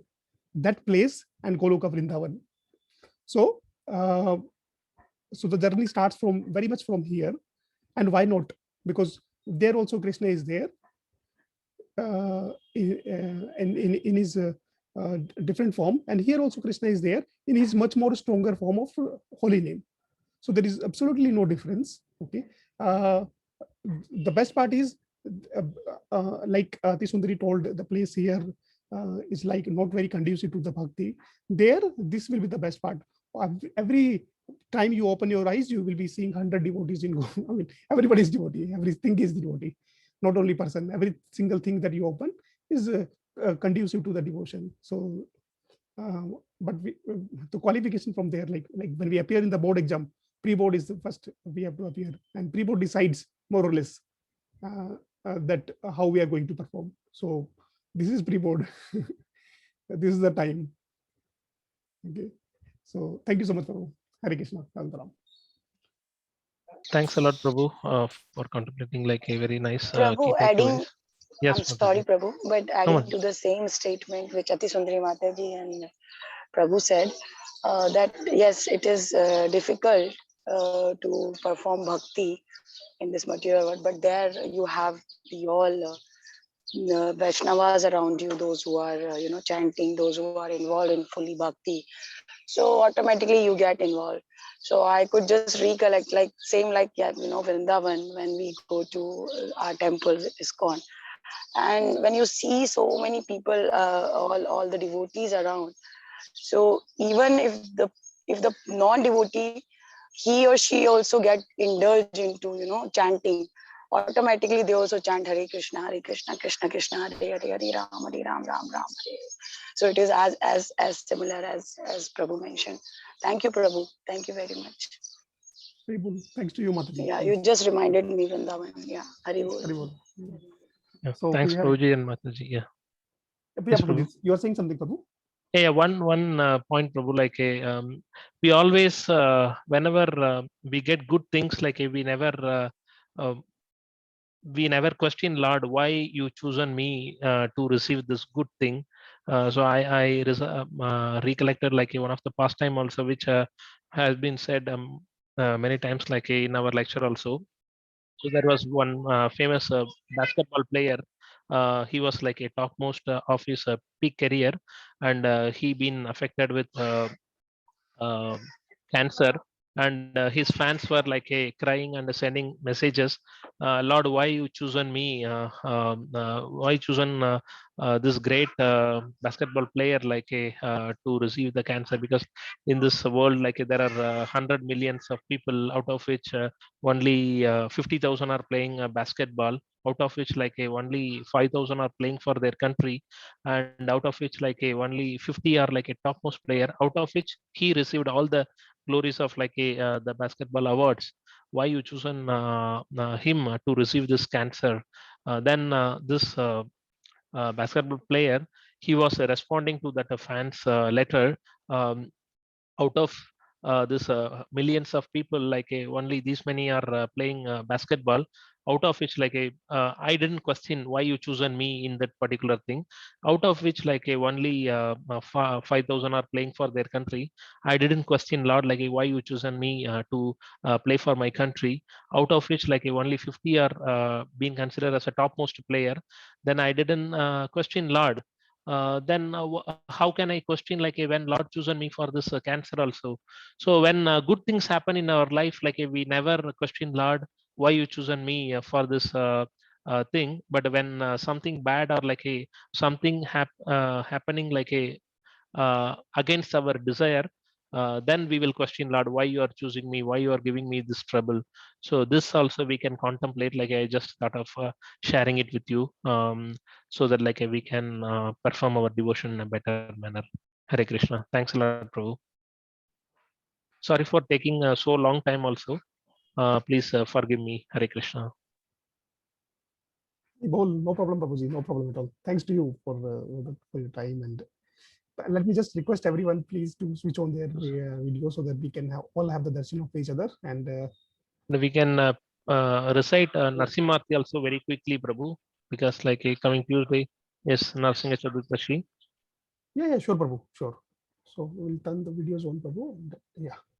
that place and Goloka Vrindavan. So, so the journey starts from very much from here. And why not? Because there also Krishna is there in his different form, and here also Krishna is there in his much more stronger form of holy name. So there is absolutely no difference. Okay. The best part is, like Tisundari told, the place here is like not very conducive to the bhakti. There, this will be the best part. Every time you open your eyes, you will be seeing 100 devotees in. I mean, everybody is devotee. Everything is devotee. Not only person. Every single thing that you open is conducive to the devotion. So, but the qualification from there, like when we appear in the board exam, pre-board is the first we have to appear, and pre-board decides more or less that how we are going to perform. So this is pre-board. This is the time. Okay. So thank you so much, Prabhu. Hare Krishna. Thanks a lot, Prabhu, for contributing like a very nice Prabhu, key adding, takeaways. Yes, I'm sorry, Mataji. Prabhu, but Come on. adding to the same statement which Ati Sundari Mataji and Prabhu said, that yes, it is difficult to perform bhakti in this material world, but there you have the all Vaishnavas around you, those who are chanting, those who are involved in fully bhakti. So automatically you get involved. So I could just recollect, like same like Vrindavan, when we go to our temple, ISKCON, and when you see so many people, all the devotees around. So even if the non-devotee, he or she also get indulged into chanting, automatically they also chant Hare Krishna, Krishna Krishna, Hare Hare, Hare Ram, Ram Hare. So it is as similar as Prabhu mentioned. Thank you, Prabhu. Thank you very much. Thanks to you, Mataji. Yeah, you just reminded me, Vrindavan. Yeah, Hari Bol. Hari Bol. Yeah. So Thanks, we have- Prabhuji and Mataji. Yeah. Yes, Prabhu. Prabhu. You are saying something, Prabhu? Yeah, one point, Prabhu, like we always whenever we get good things, like we never question Lord, why you chosen me to receive this good thing. So I recollected like one of the pastime also, which has been said many times, like in our lecture also. So there was one famous basketball player. He was like a topmost of his peak career, and he been affected with cancer, and his fans were like crying and sending messages, Lord, why you chosen me, why chosen this great basketball player like to receive the cancer, because in this world like there are 100 millions of people, out of which only 50,000 are playing basketball, out of which like only 5,000 are playing for their country, and out of which like only 50 are like a topmost player, out of which he received all the glories of like the basketball awards. Why you chosen him to receive this cancer? Then this basketball player, he was responding to that fans letter, out of this millions of people, like only these many are playing basketball, out of which like I didn't question why you chosen me in that particular thing, out of which like only 5,000 are playing for their country. I didn't question Lord, like why you chosen me to play for my country, out of which like only 50 are being considered as a topmost player. Then I didn't question Lord. Then how can I question like when Lord chosen me for this cancer also? So when good things happen in our life, like we never question Lord, why you chosen me for this thing. But when something bad or like a something happening like a against our desire, then we will question Lord, why you are choosing me, why you are giving me this trouble. So this also we can contemplate, like I just thought of sharing it with you, so that like we can perform our devotion in a better manner. Hare Krishna. Thanks a lot, Prabhu. Sorry for taking so long time also. Please forgive me. Hare Krishna. No problem, Prabhuji. No problem at all. Thanks to you for your time. And let me just request everyone, please, to switch on their video so that we can all have the darshan of each other. And We can recite Narsimharti also very quickly, Prabhu. because like coming Tuesday is Narsinga Chaturdashi. Yeah, sure, Prabhu, sure. So we'll turn the videos on, Prabhu. And, yeah.